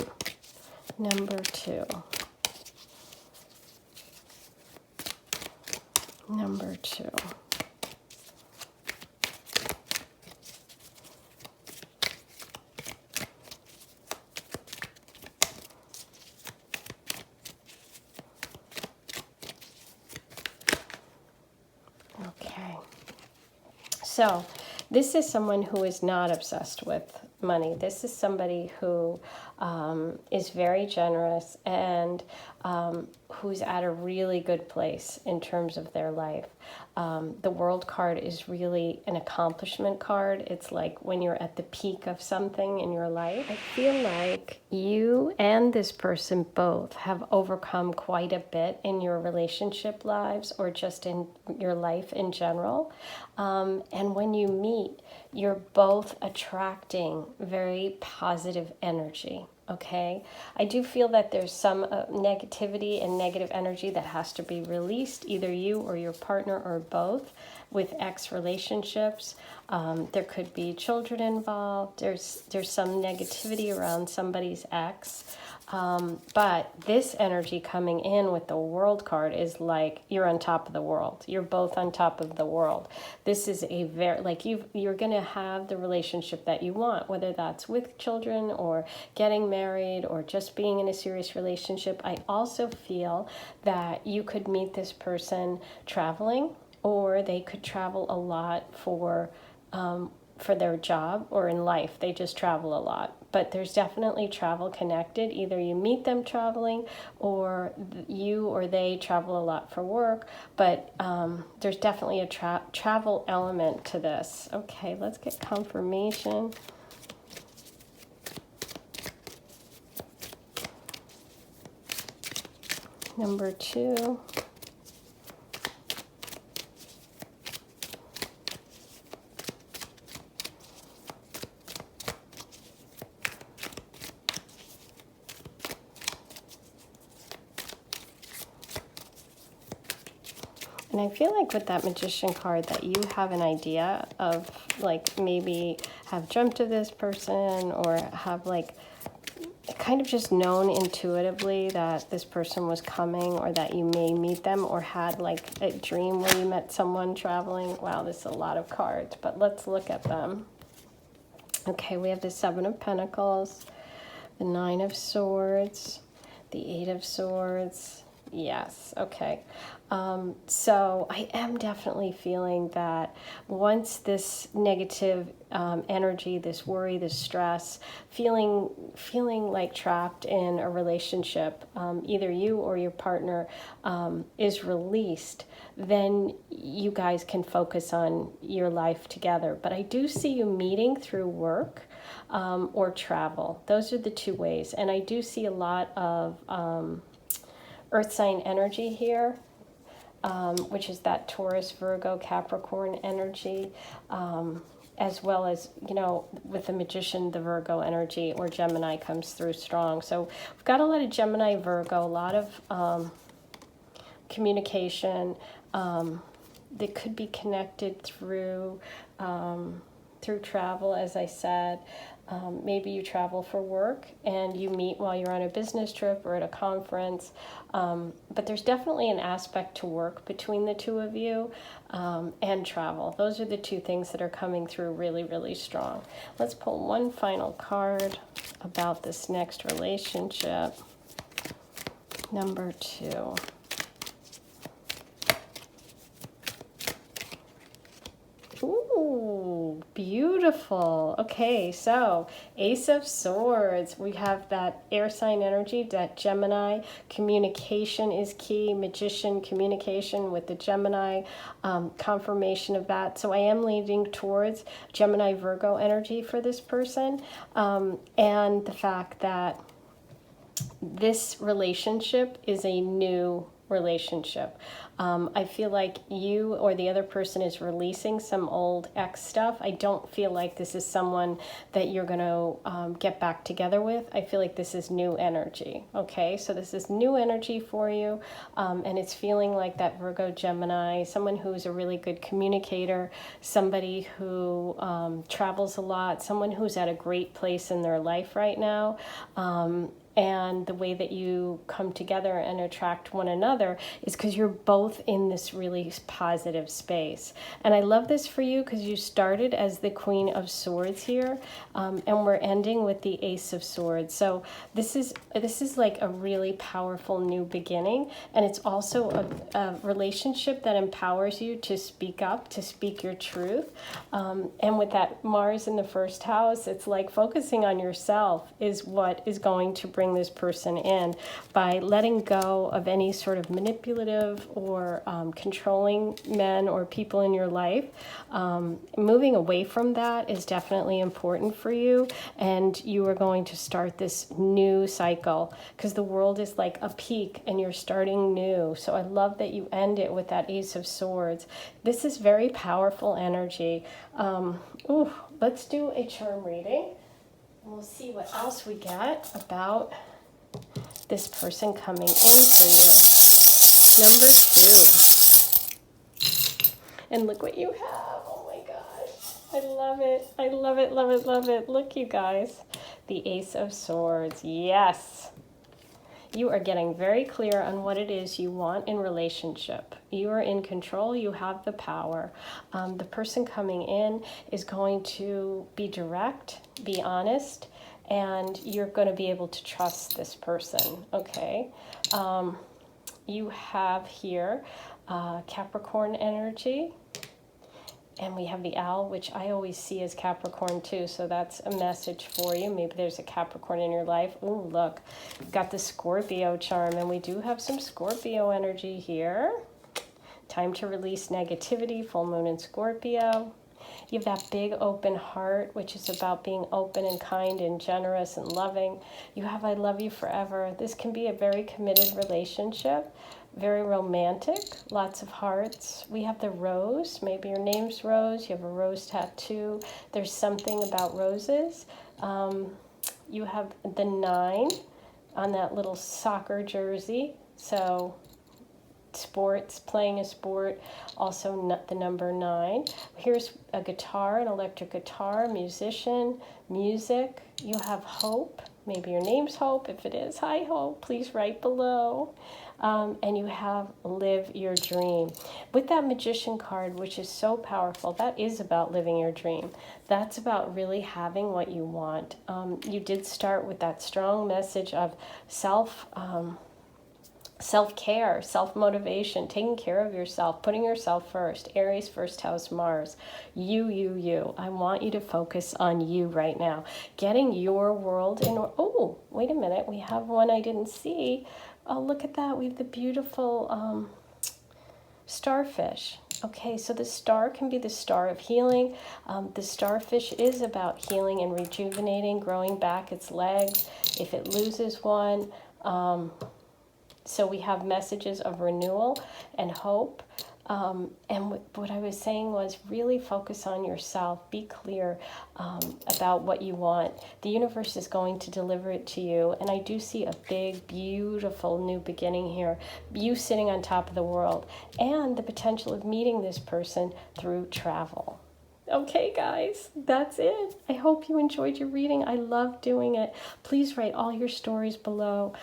Number 2. Number 2. Okay. So this is someone who is not obsessed with money. This is somebody who is very generous and who's at a really good place in terms of their life. The World card is really an accomplishment card. It's like when you're at the peak of something in your life. I feel like you and this person both have overcome quite a bit in your relationship lives or just in your life in general. And when you meet, you're both attracting very positive energy. Okay, I do feel that there's some negativity and negative energy that has to be released, either you or your partner or both, with ex relationships. There could be children involved. There's some negativity around somebody's ex. But this energy coming in with the World card is like you're on top of the world. You're both on top of the world. This is a very, like you're going to have the relationship that you want, whether that's with children or getting married or just being in a serious relationship. I also feel that you could meet this person traveling, or they could travel a lot for their job or in life. They just travel a lot. But there's definitely travel connected. Either you meet them traveling or you or they travel a lot for work. But there's definitely a travel element to this. Okay, let's get confirmation. Number 2. And I feel like with that Magician card that you have an idea of, like, maybe have dreamt of this person or have, like, kind of just known intuitively that this person was coming or that you may meet them, or had, like, a dream where you met someone traveling. Wow, this is a lot of cards, but let's look at them. Okay, we have the 7 of Pentacles, the 9 of Swords, the 8 of Swords. Yes, okay. So I am definitely feeling that once this negative energy, this worry, this stress, feeling like trapped in a relationship, either you or your partner, is released, then you guys can focus on your life together. But I do see you meeting through work. or travel. Those are the two ways. And I do see a lot of earth sign energy here, which is that Taurus, Virgo, Capricorn energy, as well as, you know, with the Magician, the Virgo energy, or Gemini comes through strong. So we've got a lot of Gemini, Virgo, a lot of communication that could be connected through travel, as I said. Maybe you travel for work and you meet while you're on a business trip or at a conference. But there's definitely an aspect to work between the two of you, and travel. Those are the two things that are coming through really, really strong. Let's pull one final card about this next relationship. Number 2. Ooh, beautiful. Okay, so Ace of Swords. We have that air sign energy, that Gemini. Communication is key. Magician, communication with the Gemini. Confirmation of that. So I am leaning towards Gemini, Virgo energy for this person. And the fact that this relationship is a new relationship. I feel like you or the other person is releasing some old ex stuff. I don't feel like this is someone that you're going to get back together with. I feel like this is new energy. Okay, so this is new energy for you, and it's feeling like that Virgo, Gemini, someone who's a really good communicator, somebody who travels a lot, someone who's at a great place in their life right now. And the way that you come together and attract one another is because you're both in this really positive space. And I love this for you because you started as the Queen of Swords here, and we're ending with the Ace of Swords. So this is like a really powerful new beginning, and it's also a relationship that empowers you to speak up, to speak your truth. And with that Mars in the first house, it's like focusing on yourself is what is going to bring this person in, by letting go of any sort of manipulative or controlling men or people in your life. Moving away from that is definitely important for you, and you are going to start this new cycle because the world is like a peak and you're starting new. So I love that you end it with that Ace of Swords. This is very powerful energy. Let's do a charm reading. We'll see what else we get about this person coming in for you. Number 2. And look what you have. Oh my gosh. I love it. I love it, love it, love it. Look, you guys. The Ace of Swords. Yes. You are getting very clear on what it is you want in relationship. You are in control. You have the power. The person coming in is going to be direct, be honest, and you're going to be able to trust this person, okay? You have here Capricorn energy, and we have the owl, which I always see as Capricorn too, so that's a message for you. Maybe there's a Capricorn in your life. Ooh, look, we've got the Scorpio charm, and we do have some Scorpio energy here. Time to release negativity, full moon in Scorpio. You have that big open heart, which is about being open and kind and generous and loving. You have I love you forever. This can be a very committed relationship, very romantic, lots of hearts. We have the rose. Maybe your name's Rose. You have a rose tattoo. There's something about roses. You have the 9 on that little soccer jersey. So sports, playing a sport, also the number 9. Here's a guitar, an electric guitar, musician, music. You have hope. Maybe your name's Hope. If it is, hi Hope, please write below. And you have live your dream. With that Magician card, which is so powerful, that is about living your dream. That's about really having what you want. You did start with that strong message of self-care, self-motivation, taking care of yourself, putting yourself first. Aries, first house, Mars. You. I want you to focus on you right now. Getting your world in order. Oh, wait a minute. We have one I didn't see. Oh, look at that. We have the beautiful starfish. Okay, so the star can be the star of healing. The starfish is about healing and rejuvenating, growing back its legs if it loses one. So we have messages of renewal and hope. And what I was saying was really focus on yourself. Be clear about what you want. The universe is going to deliver it to you. And I do see a big, beautiful new beginning here. You sitting on top of the world and the potential of meeting this person through travel. Okay, guys, that's it. I hope you enjoyed your reading. I love doing it. Please write all your stories below.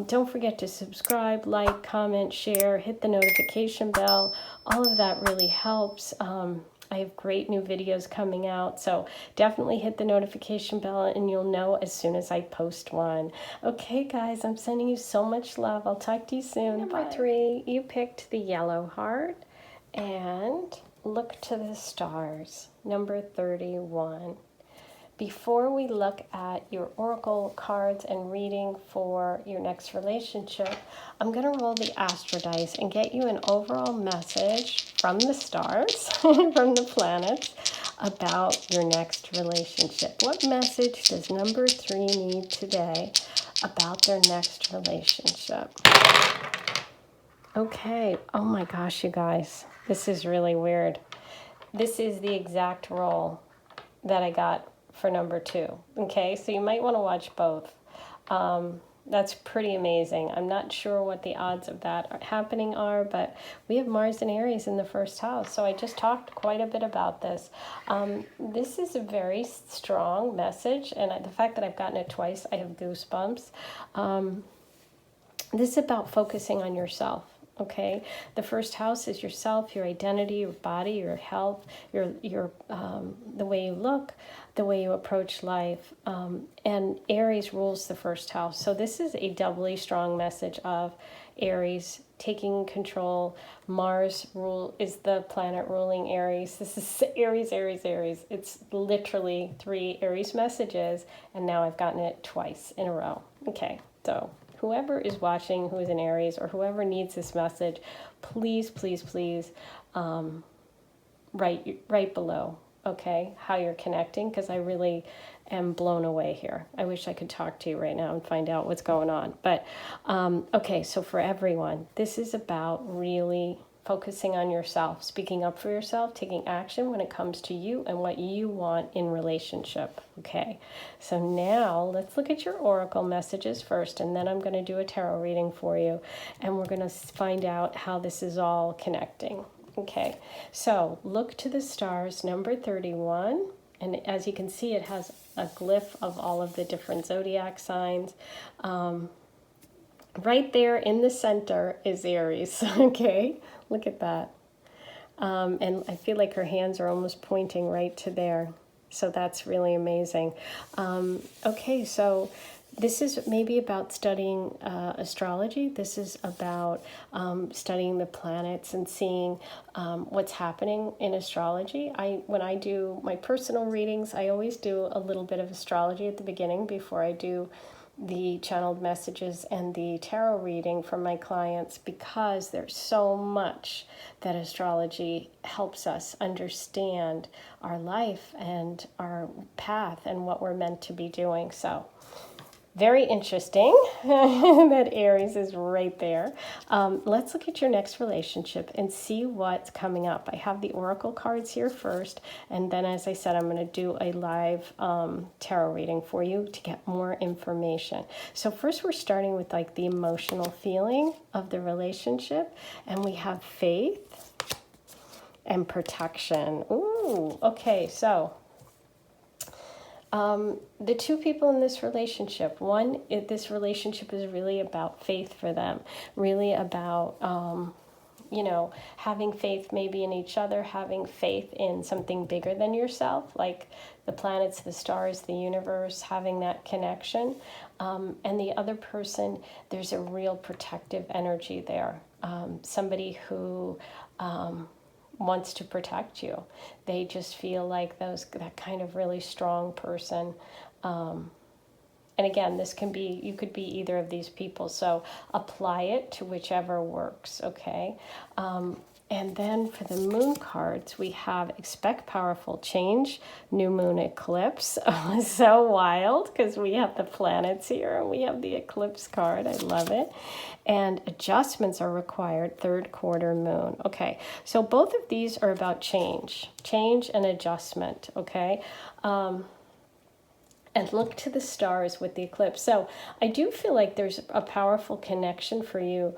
Don't forget to subscribe, like, comment, share, hit the notification bell. All of that really helps. I have great new videos coming out, so definitely hit the notification bell and you'll know as soon as I post one. Okay, guys, I'm sending you so much love. I'll talk to you soon. Number 3, you picked the yellow heart and look to the stars. Number 31. Before we look at your oracle cards and reading for your next relationship, I'm going to roll the astro dice and get you an overall message from the stars, from the planets, about your next relationship. What message does number 3 need today about their next relationship? Okay, oh my gosh, you guys, this is really weird. This is the exact roll that I got for number 2. Okay, so you might want to watch both. That's pretty amazing. I'm not sure what the odds of that happening are, but we have Mars and Aries in the first house, so I just talked quite a bit about this. This is a very strong message, and the fact that I've gotten it twice, I have goosebumps. This is about focusing on yourself. Okay, the first house is yourself, your identity, your body, your health, your the way you look, the way you approach life, and Aries rules the first house. So this is a doubly strong message of Aries taking control. Mars is the planet ruling Aries. This is Aries, Aries, Aries. It's literally 3 Aries messages, and now I've gotten it twice in a row. Okay, so whoever is watching who is in Aries or whoever needs this message, please, please, please write below, okay, how you're connecting, because I really am blown away here. I wish I could talk to you right now and find out what's going on. But, okay, so for everyone, this is about really focusing on yourself, speaking up for yourself, taking action when it comes to you and what you want in relationship. Okay, so now let's look at your oracle messages first, and then I'm going to do a tarot reading for you, and we're going to find out how this is all connecting. Okay, so look to the stars, number 31, and as you can see, it has a glyph of all of the different zodiac signs. Right there in the center is Aries. Okay, look at that. And I feel like her hands are almost pointing right to there. So that's really amazing. Okay, so this is maybe about studying astrology. This is about studying the planets and seeing what's happening in astrology. When I do my personal readings, I always do a little bit of astrology at the beginning before I do the channeled messages and the tarot reading for my clients, because there's so much that astrology helps us understand our life and our path and what we're meant to be doing. So very interesting that Aries is right there. Let's look at your next relationship and see what's coming up. I have the oracle cards here first, and then, as I said, I'm going to do a live tarot reading for you to get more information. So first we're starting with like the emotional feeling of the relationship, and we have faith and protection. Ooh, okay, so the 2 people in this relationship, this relationship is really about faith for them, really about, having faith maybe in each other, having faith in something bigger than yourself, like the planets, the stars, the universe, having that connection. And the other person, there's a real protective energy there. Somebody who wants to protect you. They just feel like that kind of really strong person. And again, you could be either of these people. So apply it to whichever works, okay? And then for the moon cards, we have expect powerful change, new moon eclipse. Oh, so wild because we have the planets here and we have the eclipse card. I love it. And adjustments are required, third quarter moon. Okay, so both of these are about change and adjustment, okay? And look to the stars with the eclipse. So I do feel like there's a powerful connection for you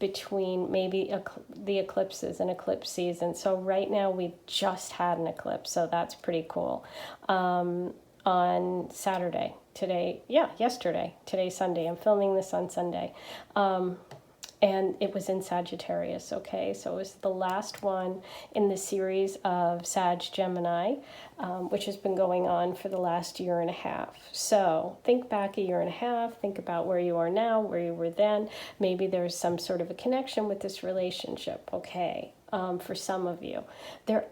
between maybe the eclipses and eclipse season. So right now we just had an eclipse, so that's pretty cool. On Saturday, yesterday. Today's Sunday. I'm filming this on Sunday. And it was in Sagittarius, okay? So it was the last one in the series of Sag Gemini, which has been going on for the last year and a half. So think back a year and a half, think about where you are now, where you were then. Maybe there's some sort of a connection with this relationship, okay? For some of you. There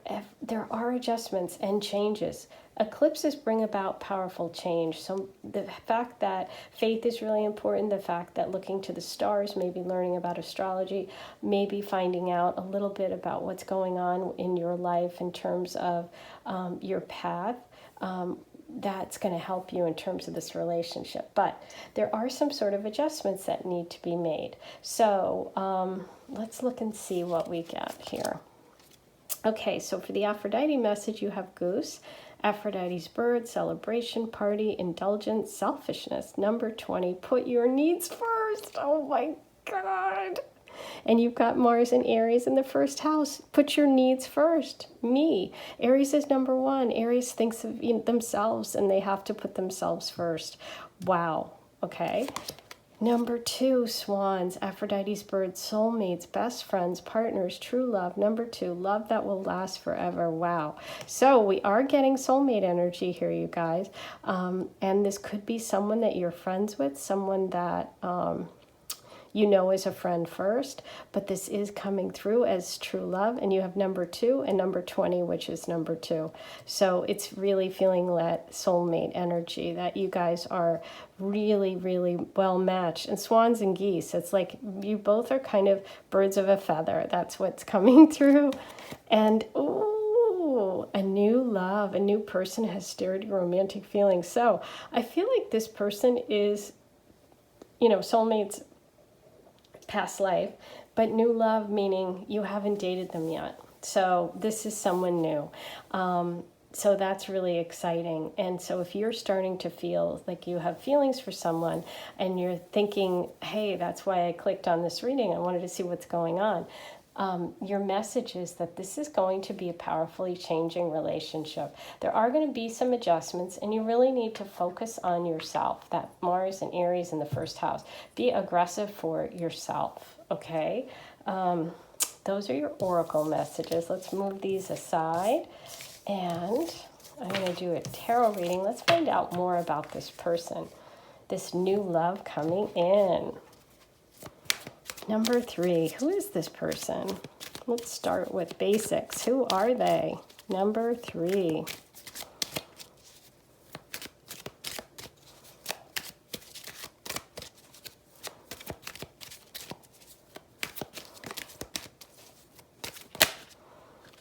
are adjustments and changes. Eclipses bring about powerful change. So the fact that faith is really important, the fact that looking to the stars, maybe learning about astrology, maybe finding out a little bit about what's going on in your life in terms of your path, that's going to help you in terms of this relationship. But there are some sort of adjustments that need to be made. So let's look and see what we get here. Okay, so for the Aphrodite message, you have Goose, Aphrodite's bird, celebration, party, indulgence, selfishness. Number 20, put your needs first. Oh my God. And you've got Mars and Aries in the first house. Put your needs first. Me. Aries is number 1. Aries thinks of themselves and they have to put themselves first. Wow. Okay. Number 2, swans, Aphrodite's birds, soulmates, best friends, partners, true love. Number 2, love that will last forever. Wow. So we are getting soulmate energy here, you guys. And this could be someone that you're friends with, someone that you know is a friend first, but this is coming through as true love. And you have number 2 and number 20, which is number 2. So it's really feeling that soulmate energy, that you guys are really, really well matched. And swans and geese, it's like you both are kind of birds of a feather. That's what's coming through. And ooh, a new love, a new person has stirred your romantic feelings. So I feel like this person is, soulmates, past life, but new love meaning you haven't dated them yet. So this is someone new. So that's really exciting. And so if you're starting to feel like you have feelings for someone and you're thinking, hey, that's why I clicked on this reading, I wanted to see what's going on. Your message is that this is going to be a powerfully changing relationship. There are going to be some adjustments, and you really need to focus on yourself. That Mars and Aries in the first house. Be aggressive for yourself, okay? Those are your oracle messages. Let's move these aside, and I'm going to do a tarot reading. Let's find out more about this person, this new love coming in. Number 3, who is this person? Let's start with basics. Who are they? Number 3.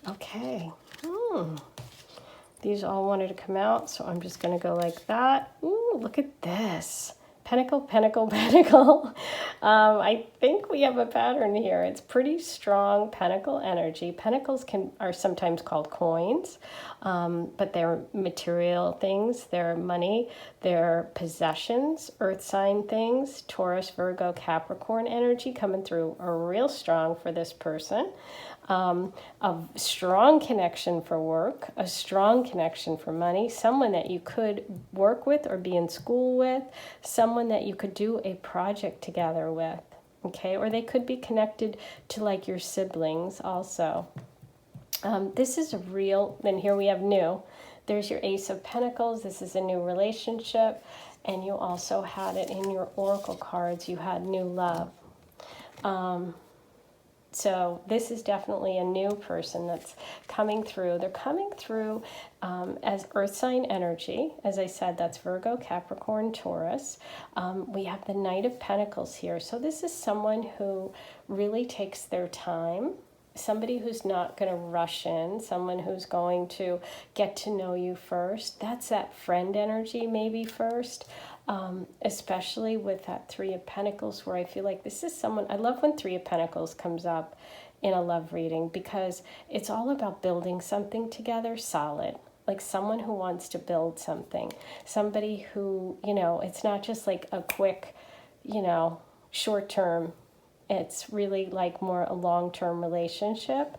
Okay. These all wanted to come out, so I'm just going to go like that. Ooh, look at this. Pentacle, pentacle, pentacle. I think we have a pattern here. It's pretty strong pentacle energy. Pentacles are sometimes called coins, but they're material things. They're money. They're possessions, earth sign things. Taurus, Virgo, Capricorn energy coming through real strong for this person. A strong connection for work, a strong connection for money, someone that you could work with or be in school with, someone that you could do a project together with, okay? Or they could be connected to like your siblings also. This is a real, then here we have new. There's your Ace of Pentacles. This is a new relationship. And you also had it in your oracle cards. You had new love. So this is definitely a new person that's coming through. They're coming through as earth sign energy. As I said, that's Virgo, Capricorn, Taurus. We have the Knight of Pentacles here. So this is someone who really takes their time. somebody who's not going to rush in, someone who's going to get to know you first. That's that friend energy maybe first, especially with that Three of Pentacles, where I feel like this is someone, I love when Three of Pentacles comes up in a love reading, because it's all about building something together solid. Like someone who wants to build something, somebody who, you know, it's not just like a quick, you know, short term. It's really like more a long-term relationship.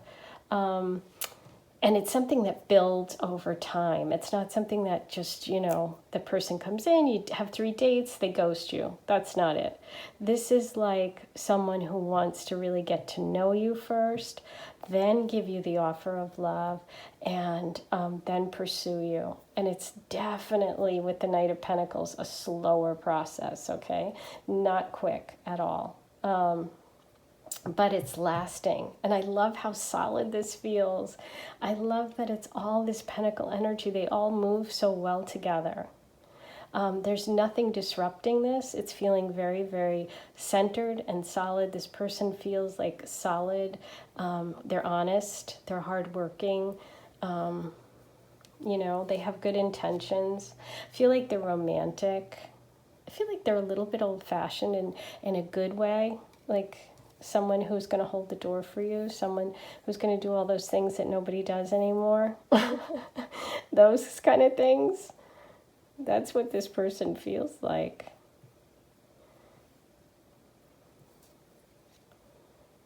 And it's something that builds over time. It's not something that just, you know, the person comes in, you have 3 dates, they ghost you. That's not it. This is like someone who wants to really get to know you first, then give you the offer of love, and then pursue you. And it's definitely, with the Knight of Pentacles, a slower process, okay? Not quick at all. But it's lasting. And I love how solid this feels. I love that it's all this pentacle energy. They all move so well together. There's nothing disrupting this. It's feeling very, very centered and solid. This person feels like solid. They're honest. They're hardworking. You know, they have good intentions. I feel like they're romantic. I feel like they're a little bit old-fashioned in a good way. Like someone who's going to hold the door for you, someone who's going to do all those things that nobody does anymore. Those kind of things. That's what this person feels like.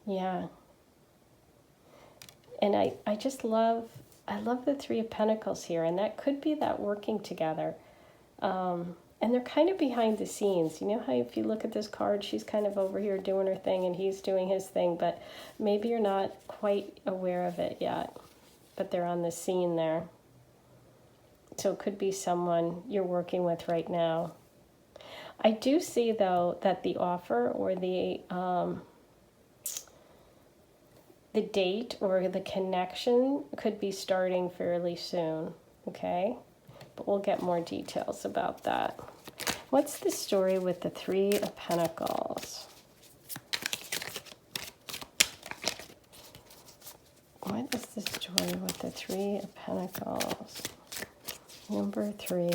Yeah. And I just love, I love the Three of Pentacles here, and that could be that working together. And they're kind of behind the scenes. You know how if you look at this card, she's kind of over here doing her thing and he's doing his thing, but maybe you're not quite aware of it yet. But they're on the scene there. So it could be someone you're working with right now. I do see, though, that the offer or the date or the connection could be starting fairly soon, okay? But we'll get more details about that. What's the story with the Three of Pentacles? What is the story with the Three of Pentacles? Number 3.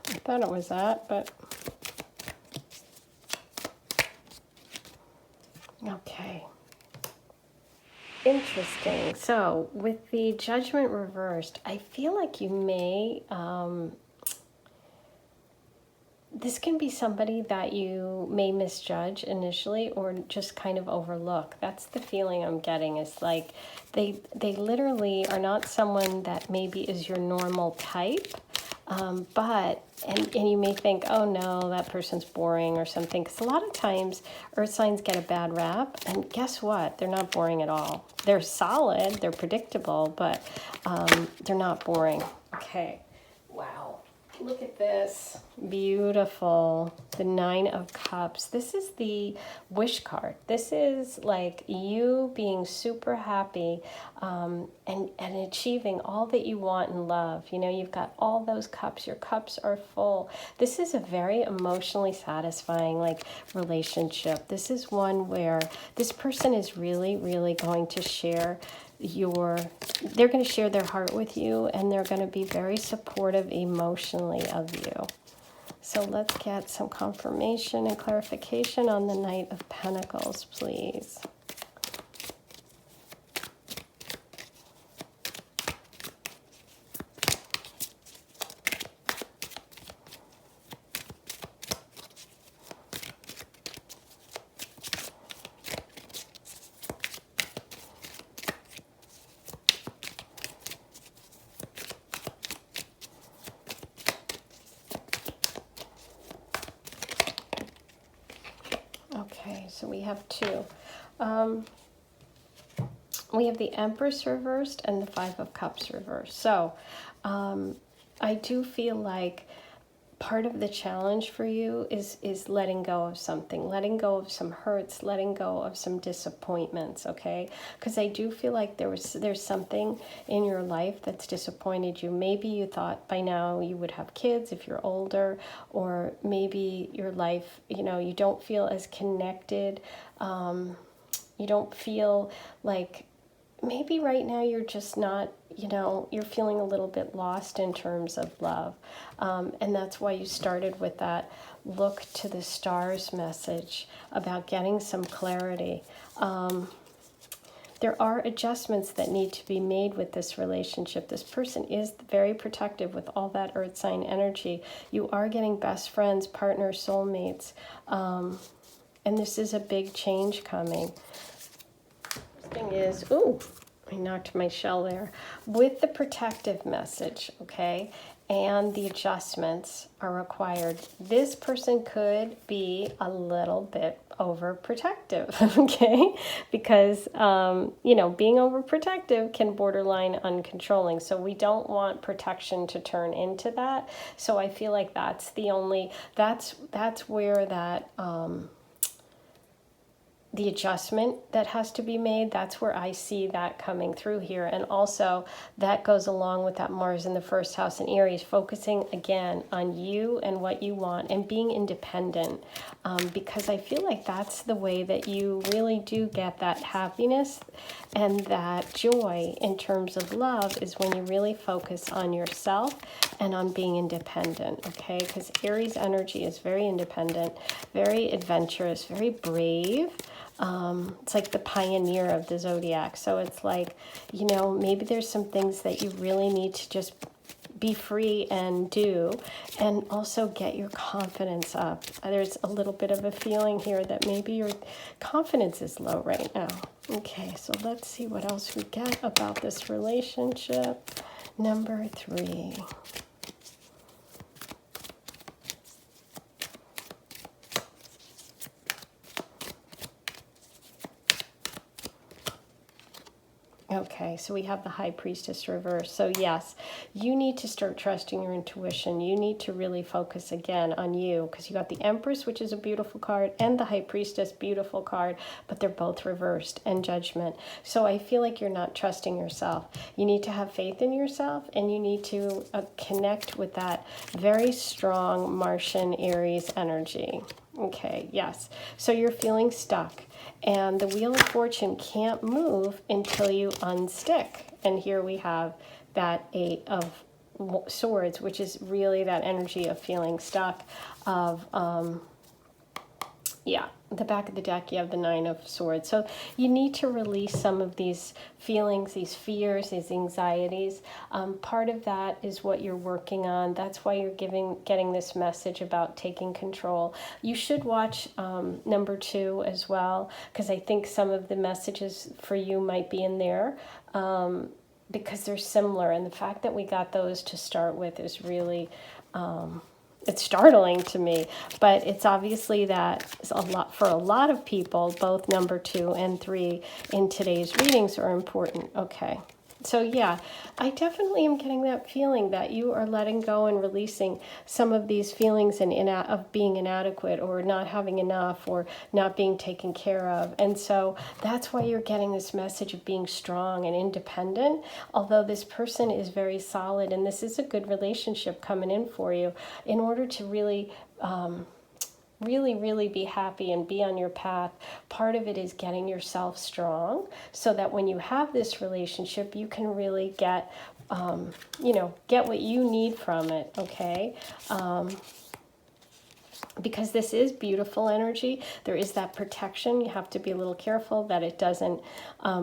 I thought it was that, but okay. Interesting. So with the Judgment reversed, I feel like you may, this can be somebody that you may misjudge initially or just kind of overlook. That's the feeling I'm getting, is like they literally are not someone that maybe is your normal type. And you may think, oh no, that person's boring or something. Because a lot of times earth signs get a bad rap. And guess what? They're not boring at all. They're solid, they're predictable, but they're not boring. Okay. Wow. Look at this. Beautiful. The Nine of Cups. This is the wish card. This is like you being super happy and achieving all that you want in love. You know, you've got all those cups. Your cups are full. This is a very emotionally satisfying like relationship. This is one where this person is really, really going to share they're going to share their heart with you, and they're going to be very supportive emotionally of you. So let's get some confirmation and clarification on the Knight of Pentacles, please. Okay, so we have 2. We have the Empress reversed and the Five of Cups reversed. So I do feel like part of the challenge for you is letting go of something, letting go of some hurts, letting go of some disappointments, okay? Because I do feel like there's something in your life that's disappointed you. Maybe you thought by now you would have kids if you're older, or maybe your life, you know, you don't feel as connected. You don't feel like, maybe right now you're just not, you know, you're feeling a little bit lost in terms of love. And that's why you started with that look to the stars message about getting some clarity. There are adjustments that need to be made with this relationship. This person is very protective with all that earth sign energy. You are getting best friends, partners, soulmates. And this is a big change coming. Thing is, ooh, I knocked my shell there. With the protective message, okay, and the adjustments are required. This person could be a little bit overprotective, okay, because you know, being overprotective can borderline uncontrolling. So we don't want protection to turn into that. So I feel like that's the only, that's where that the adjustment that has to be made, that's where I see that coming through here. And also that goes along with that Mars in the first house in Aries, focusing again on you and what you want and being independent, because I feel like that's the way that you really do get that happiness and that joy in terms of love, is when you really focus on yourself and on being independent, okay? Because Aries energy is very independent, very adventurous, very brave. It's like the pioneer of the zodiac. So it's like, you know, maybe there's some things that you really need to just be free and do, and also get your confidence up. There's a little bit of a feeling here that maybe your confidence is low right now. Okay, so let's see what else we get about this relationship. Number 3. Okay, so we have the High Priestess reverse. So yes, you need to start trusting your intuition. You need to really focus again on you, because you got the Empress, which is a beautiful card, and the High Priestess, beautiful card, but they're both reversed, and Judgment. So I feel like you're not trusting yourself. You need to have faith in yourself, and you need to connect with that very strong Martian Aries energy. Okay, yes. So you're feeling stuck, and the Wheel of Fortune can't move until you unstick. And here we have that 8 of Swords, which is really that energy of feeling stuck, of yeah, the back of the deck, you have the 9 of Swords. So you need to release some of these feelings, these fears, these anxieties. Part of that is what you're working on. That's why you're getting this message about taking control. You should watch number 2 as well, because I think some of the messages for you might be in there, because they're similar. And the fact that we got those to start with is really... it's startling to me, but it's obviously that a lot for a lot of people. Both number 2 and 3 in today's readings are important. Okay, so yeah, I definitely am getting that feeling that you are letting go and releasing some of these feelings of being inadequate, or not having enough, or not being taken care of. And so that's why you're getting this message of being strong and independent, although this person is very solid, and this is a good relationship coming in for you. In order to really really be happy and be on your path, part of it is getting yourself strong, so that when you have this relationship, you can really get you know, get what you need from it, okay? Because this is beautiful energy, there is that protection. You have to be a little careful that it doesn't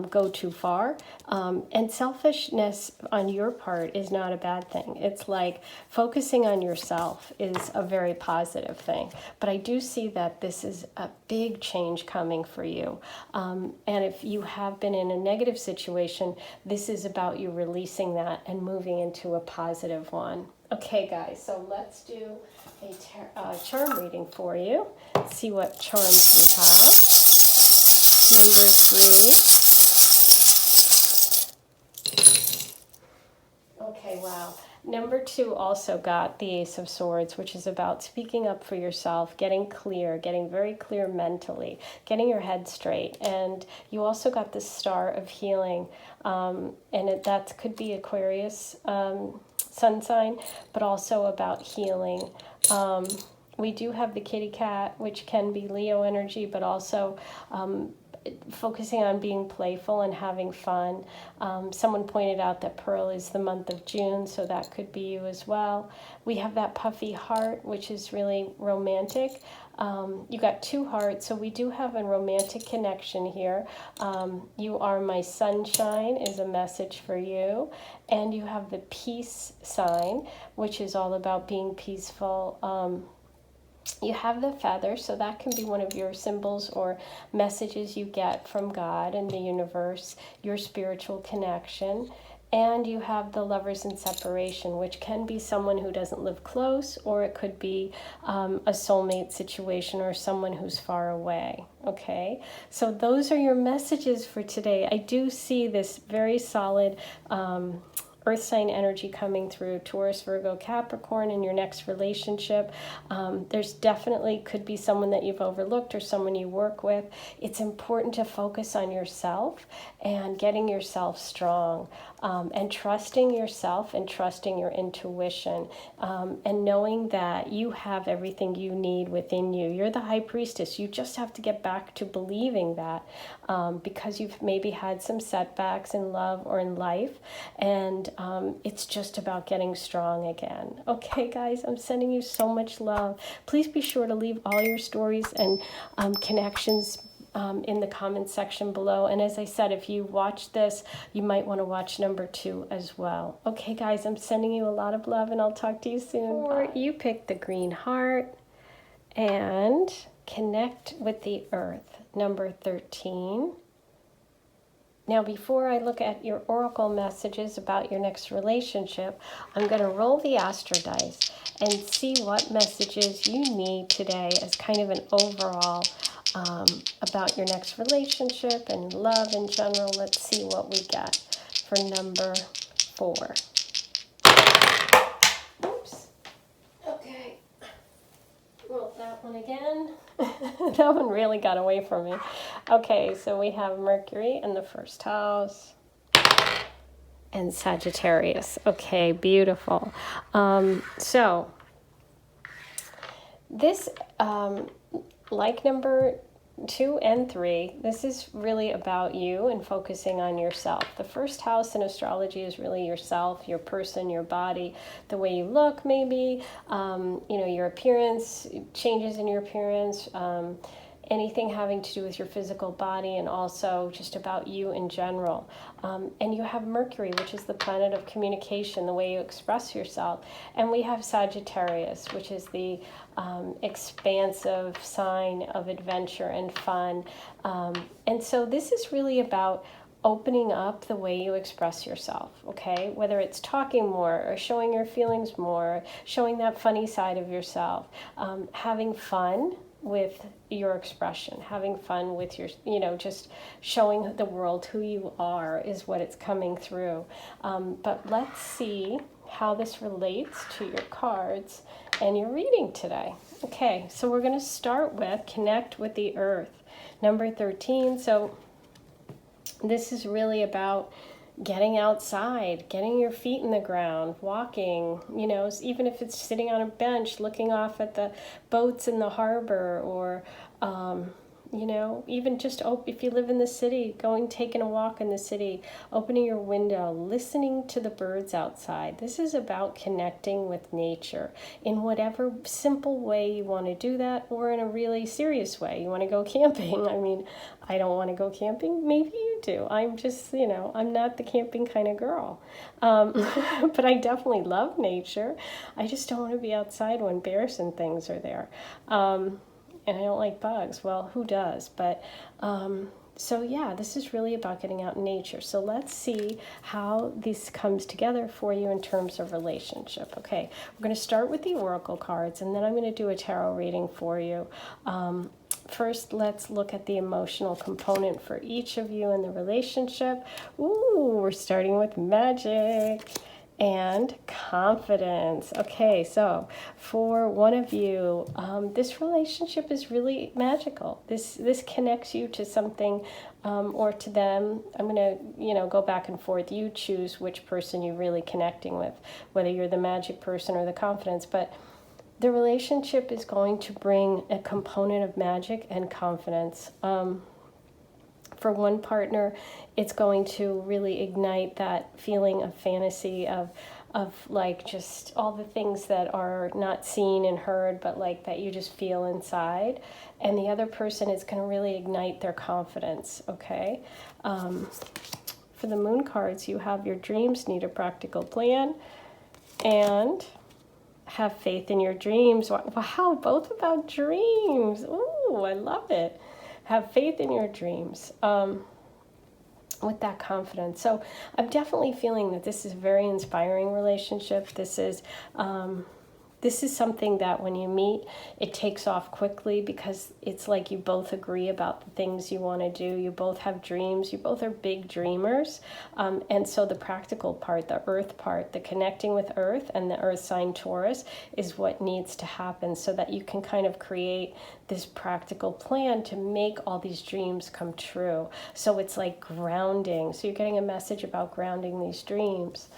go too far. And selfishness on your part is not a bad thing. It's like focusing on yourself is a very positive thing. But I do see that this is a big change coming for you. And if you have been in a negative situation, this is about you releasing that and moving into a positive one. Okay, guys, so let's do a charm reading for you. Let's see what charms we have. Number 3. Okay, wow. Number 2 also got the Ace of Swords, which is about speaking up for yourself, getting clear, getting very clear mentally, getting your head straight. And you also got the Star of Healing, and that could be Aquarius sun sign, but also about healing. We do have the kitty cat, which can be Leo energy, but also focusing on being playful and having fun. Someone pointed out that Pearl is the month of June, so that could be you as well. We have that puffy heart, which is really romantic. You got 2 hearts, so we do have a romantic connection here. You are my sunshine is a message for you. And you have the peace sign, which is all about being peaceful. You have the feather, so that can be one of your symbols or messages you get from God and the universe, your spiritual connection. And you have the Lovers in Separation, which can be someone who doesn't live close, or it could be a soulmate situation or someone who's far away. Okay, so those are your messages for today. I do see this very solid Earth sign energy coming through Taurus, Virgo, Capricorn in your next relationship. There's definitely could be someone that you've overlooked or someone you work with. It's important to focus on yourself and getting yourself strong, and trusting yourself and trusting your intuition, and knowing that you have everything you need within you. You're the high priestess. You just have to get back to believing that, because you've maybe had some setbacks in love or in life, and it's just about getting strong again. Okay, guys, I'm sending you so much love. Please be sure to leave all your stories and connections in the comments section below. And as I said, if you watch this, you might want to watch number 2 as well. Okay, guys, I'm sending you a lot of love, and I'll talk to you soon. Or you pick the green heart and connect with the earth, number 13. Now, before I look at your oracle messages about your next relationship, I'm going to roll the astro dice and see what messages you need today as kind of an overall about your next relationship and love in general. Let's see what we get for number 4. Oops. Okay. Roll that one again. That one really got away from me. Okay, so we have Mercury in the first house and Sagittarius. Okay, beautiful. So this, like number 2 and 3, this is really about you and focusing on yourself. The first house in astrology is really yourself, your person, your body, the way you look maybe, your appearance, changes in your appearance, anything having to do with your physical body, and also just about you in general. And you have Mercury, which is the planet of communication, the way you express yourself. And we have Sagittarius, which is the expansive sign of adventure and fun. And so this is really about opening up the way you express yourself, okay? Whether it's talking more or showing your feelings more, showing that funny side of yourself, having fun with your expression, having fun with your, just showing the world who you are is what it's coming through. But let's see how this relates to your cards and your reading today. Okay, so we're going to start with connect with the earth, number 13. So this is really about getting outside, getting your feet in the ground, walking, even if it's sitting on a bench, looking off at the boats in the harbor, or, even just if you live in the city, taking a walk in the city, opening your window, listening to the birds outside. This is about connecting with nature in whatever simple way you want to do that, or in a really serious way. You want to go camping. I mean, I don't want to go camping. Maybe you do. I'm just, I'm not the camping kind of girl. But I definitely love nature. I just don't want to be outside when bears and things are there. And I don't like bugs. Well, who does? But so yeah, this is really about getting out in nature. So let's see how this comes together for you in terms of relationship. Okay, we're going to start with the oracle cards, and then I'm going to do a tarot reading for you. First, let's look at the emotional component for each of you in the relationship. Ooh, we're starting with magic. and confidence. Okay, so for one of you, this relationship is really magical. This connects you to something or to them. I'm going to, go back and forth. You choose which person you're really connecting with, whether you're the magic person or the confidence. But the relationship is going to bring a component of magic and confidence. For one partner, it's going to really ignite that feeling of fantasy of like just all the things that are not seen and heard, but like that you just feel inside. And the other person is going to really ignite their confidence. Okay. For the moon cards, you have your dreams need a practical plan and have faith in your dreams. Wow, both about dreams. Ooh, I love it. Have faith in your dreams with that confidence. So I'm definitely feeling that this is a very inspiring relationship. This is something that when you meet, it takes off quickly because it's like you both agree about the things you want to do. You both have dreams. You both are big dreamers. And so the practical part, the earth part, the connecting with earth and the earth sign Taurus is what needs to happen so that you can kind of create this practical plan to make all these dreams come true. So it's like grounding. So you're getting a message about grounding these dreams.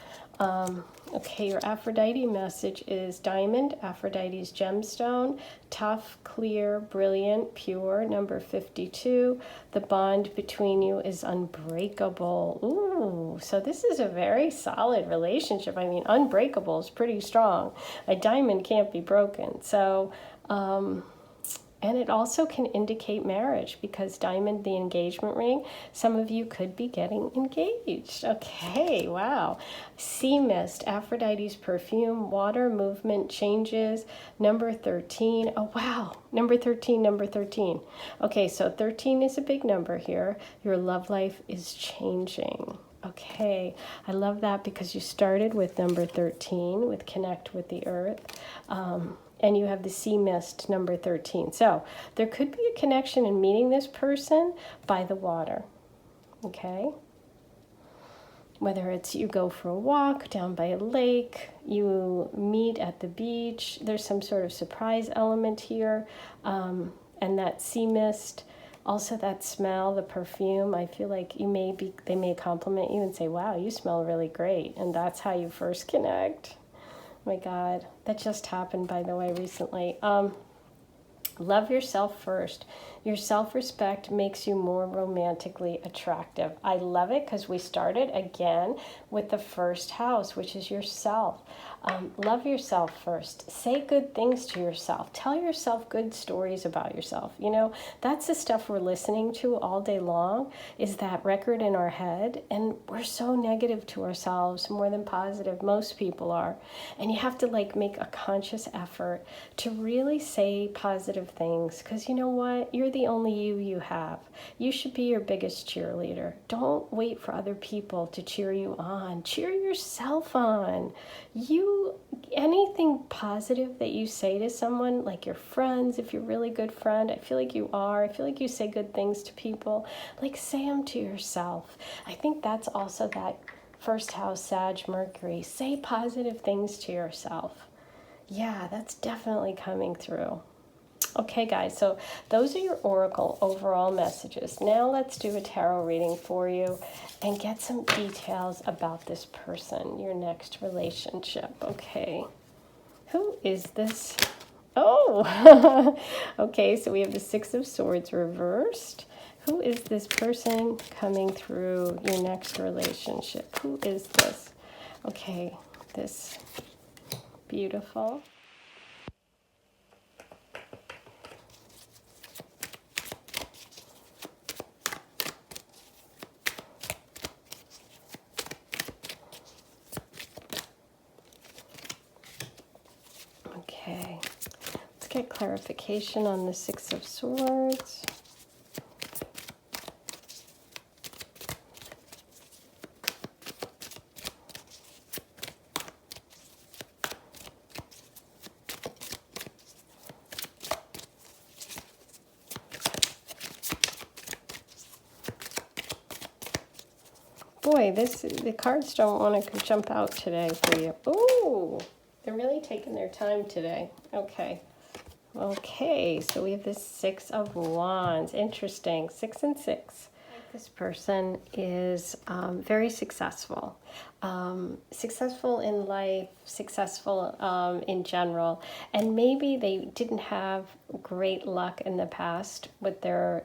Okay, your Aphrodite message is diamond, Aphrodite's gemstone, tough, clear, brilliant, pure, number 52. The bond between you is unbreakable. Ooh, so this is a very solid relationship. I mean, unbreakable is pretty strong. A diamond can't be broken. So, and it also can indicate marriage because diamond, the engagement ring, some of you could be getting engaged. Okay, wow. Sea mist, Aphrodite's perfume, water, movement, changes, number 13. Oh, wow. Number 13, number 13. Okay, so 13 is a big number here. Your love life is changing. Okay, I love that because you started with number 13, with connect with the earth. And you have the sea mist, number 13. So there could be a connection in meeting this person by the water, okay? Whether it's you go for a walk down by a lake, you meet at the beach, there's some sort of surprise element here. And that sea mist, also that smell, the perfume, I feel like they may compliment you and say, wow, you smell really great. And that's how you first connect. My God, that just happened, by the way, recently. Love yourself first. Your self-respect makes you more romantically attractive. I love it because we started again with the first house, which is yourself. Love yourself first. Say good things to yourself. Tell yourself good stories about yourself. You know, that's the stuff we're listening to all day long, is that record in our head. And we're so negative to ourselves, more than positive. Most people are. And you have to like make a conscious effort to really say positive things, because you know what? You're the only you have. You should be your biggest cheerleader. Don't wait for other people to cheer you on. Cheer yourself on. Anything positive that you say to someone, like your friends, if you're a really good friend, I feel like you are. I feel like you say good things to people. Like, say them to yourself. I think that's also that first house, Sag, Mercury. Say positive things to yourself. Yeah, that's definitely coming through. Okay, guys, so those are your oracle overall messages. Now let's do a tarot reading for you and get some details about this person, your next relationship. Okay, who is this? Oh, okay, so we have the Six of Swords reversed. Who is this person coming through your next relationship? Who is this? Okay, this beautiful. Okay, let's get clarification on the Six of Swords. Boy, the cards don't want to jump out today for you. Ooh, they're really taking their time today. Okay. Okay, so we have this Six of Wands. Interesting. 6 and 6. This person is very successful. Successful in life, successful in general. And maybe they didn't have great luck in the past with their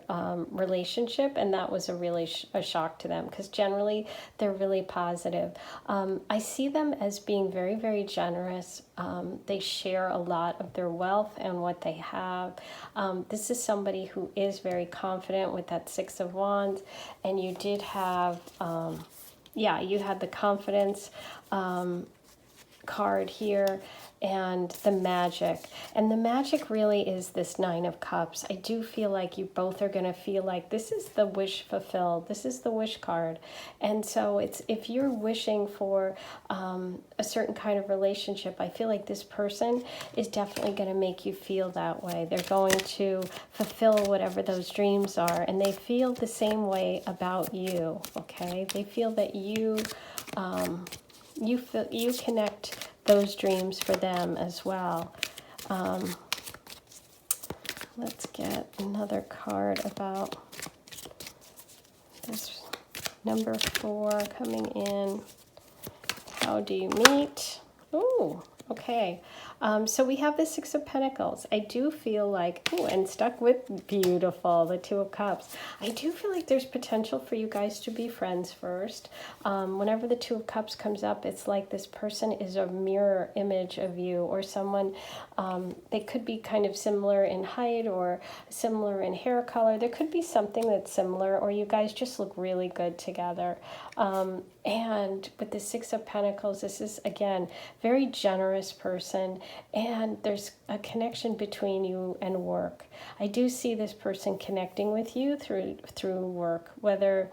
relationship, and that was a shock to them, because generally they're really positive. I see them as being very, very generous. They share a lot of their wealth and what they have. This is somebody who is very confident with that Six of Wands, and you did have, you had the confidence card here, and the magic. And the magic really is this Nine of Cups. I do feel like you both are going to feel like this is the wish fulfilled. This is the wish card. And so it's, if you're wishing for a certain kind of relationship, I feel like this person is definitely going to make you feel that way. They're going to fulfill whatever those dreams are, and they feel the same way about you. Okay, they feel that you connect those dreams for them as well. Let's get another card about this number 4 coming in. How do you meet? Ooh, okay. So we have the Six of Pentacles. I do feel like, ooh, and stuck with beautiful, the Two of Cups. I do feel like there's potential for you guys to be friends first. Whenever the Two of Cups comes up, it's like this person is a mirror image of you, or someone, they could be kind of similar in height or similar in hair color. There could be something that's similar, or you guys just look really good together. And with the Six of Pentacles, this is, again, very generous person, and there's a connection between you and work. I do see this person connecting with you through work, whether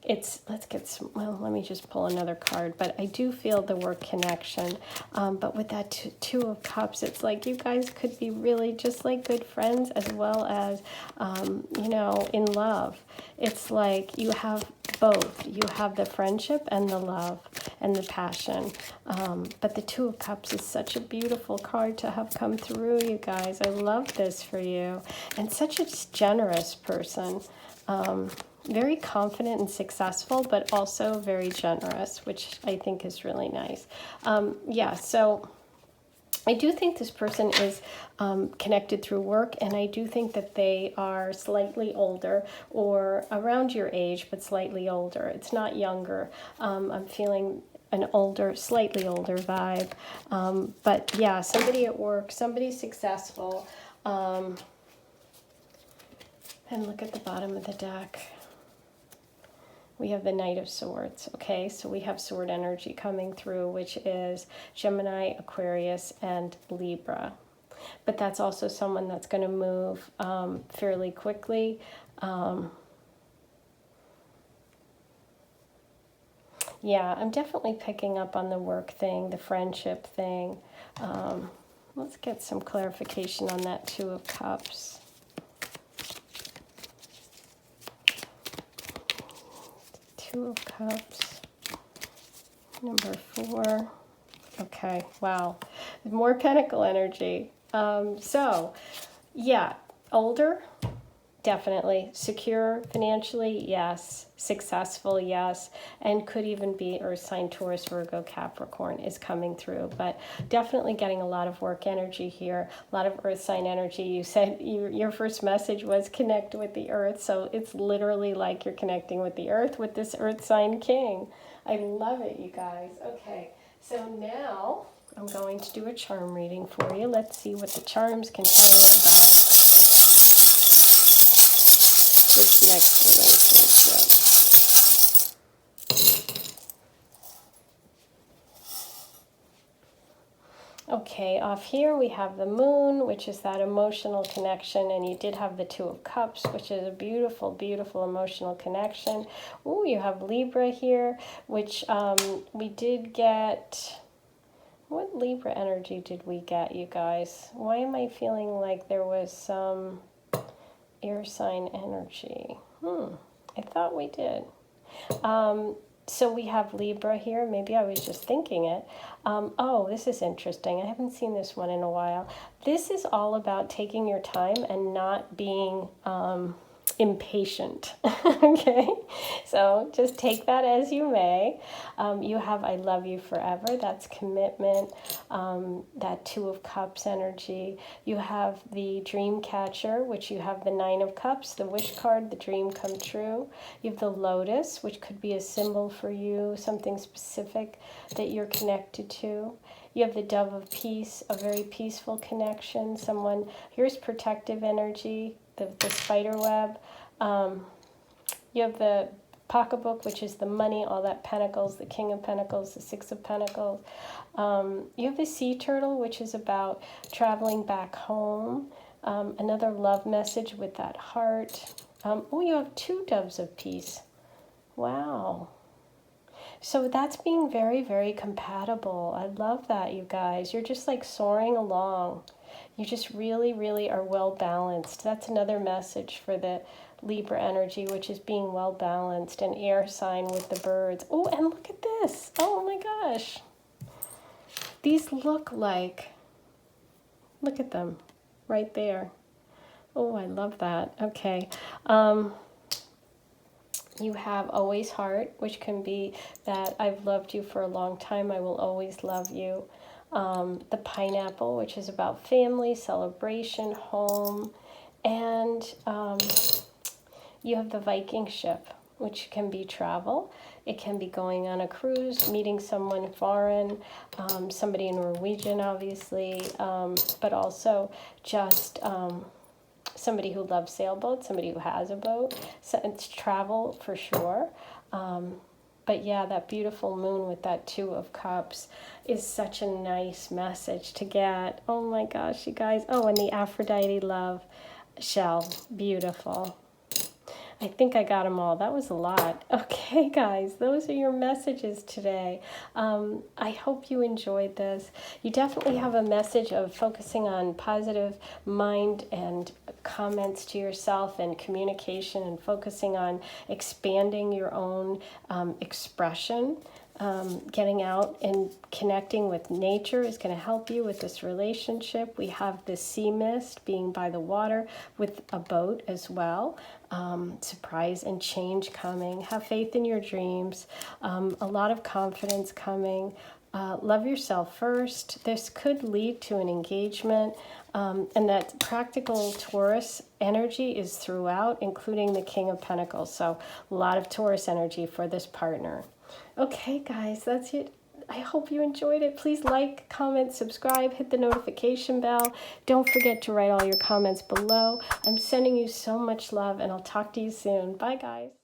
it's, let me just pull another card, but I do feel the work connection. But with that Two of Cups, it's like you guys could be really just like good friends, as well as, in love. It's like you have both. You have the friendship and the love and the passion. But the Two of Cups is such a beautiful card to have come through, you guys. I love this for you. And such a generous person. Very confident and successful, but also very generous, which I think is really nice. So I do think this person is connected through work, and I do think that they are slightly older, or around your age, but slightly older. It's not younger. I'm feeling an older, slightly older vibe. But yeah, somebody at work, somebody successful. And look at the bottom of the deck. We have the Knight of Swords. Okay, so we have sword energy coming through, which is Gemini, Aquarius, and Libra. But that's also someone that's going to move fairly quickly. Yeah, I'm definitely picking up on the work thing, the friendship thing. Let's get some clarification on that Two of Cups. Two of Cups, number 4. Okay, wow. More Pentacle energy. So, yeah, older, definitely. Secure financially, yes. Successful, yes. And could even be Earth sign, Taurus, Virgo, Capricorn is coming through. But definitely getting a lot of work energy here, a lot of Earth sign energy. You said your first message was connect with the Earth. So it's literally like you're connecting with the Earth with this Earth sign king. I love it, you guys. Okay, so now I'm going to do a charm reading for you. Let's see what the charms can tell us about this next relationship. Okay, off here we have the Moon, which is that emotional connection, and you did have the Two of Cups, which is a beautiful, beautiful emotional connection. Ooh, you have Libra here, which we did get. What Libra energy did we get, you guys? Why am I feeling like there was some air sign energy? I thought we did. So we have Libra here. Maybe I was just thinking it. Oh, this is interesting. I haven't seen this one in a while. This is all about taking your time and not being impatient. Okay, so just take that as you may. You have I love you forever. That's commitment. That Two of Cups energy. You have the dream catcher, which you have the Nine of Cups, the wish card, the dream come true. You have the lotus, which could be a symbol for you, something specific that you're connected to. You have the dove of peace, a very peaceful connection. Someone, here's protective energy, the spider web. You have the pocketbook, which is the money, all that pentacles, the King of Pentacles, the Six of Pentacles. You have the sea turtle, which is about traveling back home. Another love message with that heart. Oh, you have two doves of peace. Wow. So that's being very, very compatible. I love that, you guys. You're just like soaring along. You just really, really are well balanced. That's another message for the Libra energy, which is being well balanced, an air sign with the birds. Oh, and look at this. Oh my gosh. These look like, look at them right there. Oh, I love that. Okay. You have always heart, which can be that I've loved you for a long time. I will always love you. The pineapple, which is about family, celebration, home. And you have the Viking ship, which can be travel. It can be going on a cruise, meeting someone foreign, somebody in Norwegian, obviously, but also just somebody who loves sailboats, somebody who has a boat. So it's travel for sure. But yeah, that beautiful moon with that Two of Cups is such a nice message to get. Oh my gosh, you guys. Oh, and the Aphrodite love shell. Beautiful. I think I got them all. That was a lot. Okay, guys, those are your messages today. I hope you enjoyed this. You definitely have a message of focusing on positive mind and comments to yourself and communication and focusing on expanding your own expression. Getting out and connecting with nature is going to help you with this relationship. We have the sea mist, being by the water with a boat as well. Surprise and change coming. Have faith in your dreams. A lot of confidence coming. Love yourself first. This could lead to an engagement. And that practical Taurus energy is throughout, including the King of Pentacles. So a lot of Taurus energy for this partner. Okay, guys, that's it. I hope you enjoyed it. Please like, comment, subscribe, hit the notification bell. Don't forget to write all your comments below. I'm sending you so much love, and I'll talk to you soon. Bye, guys.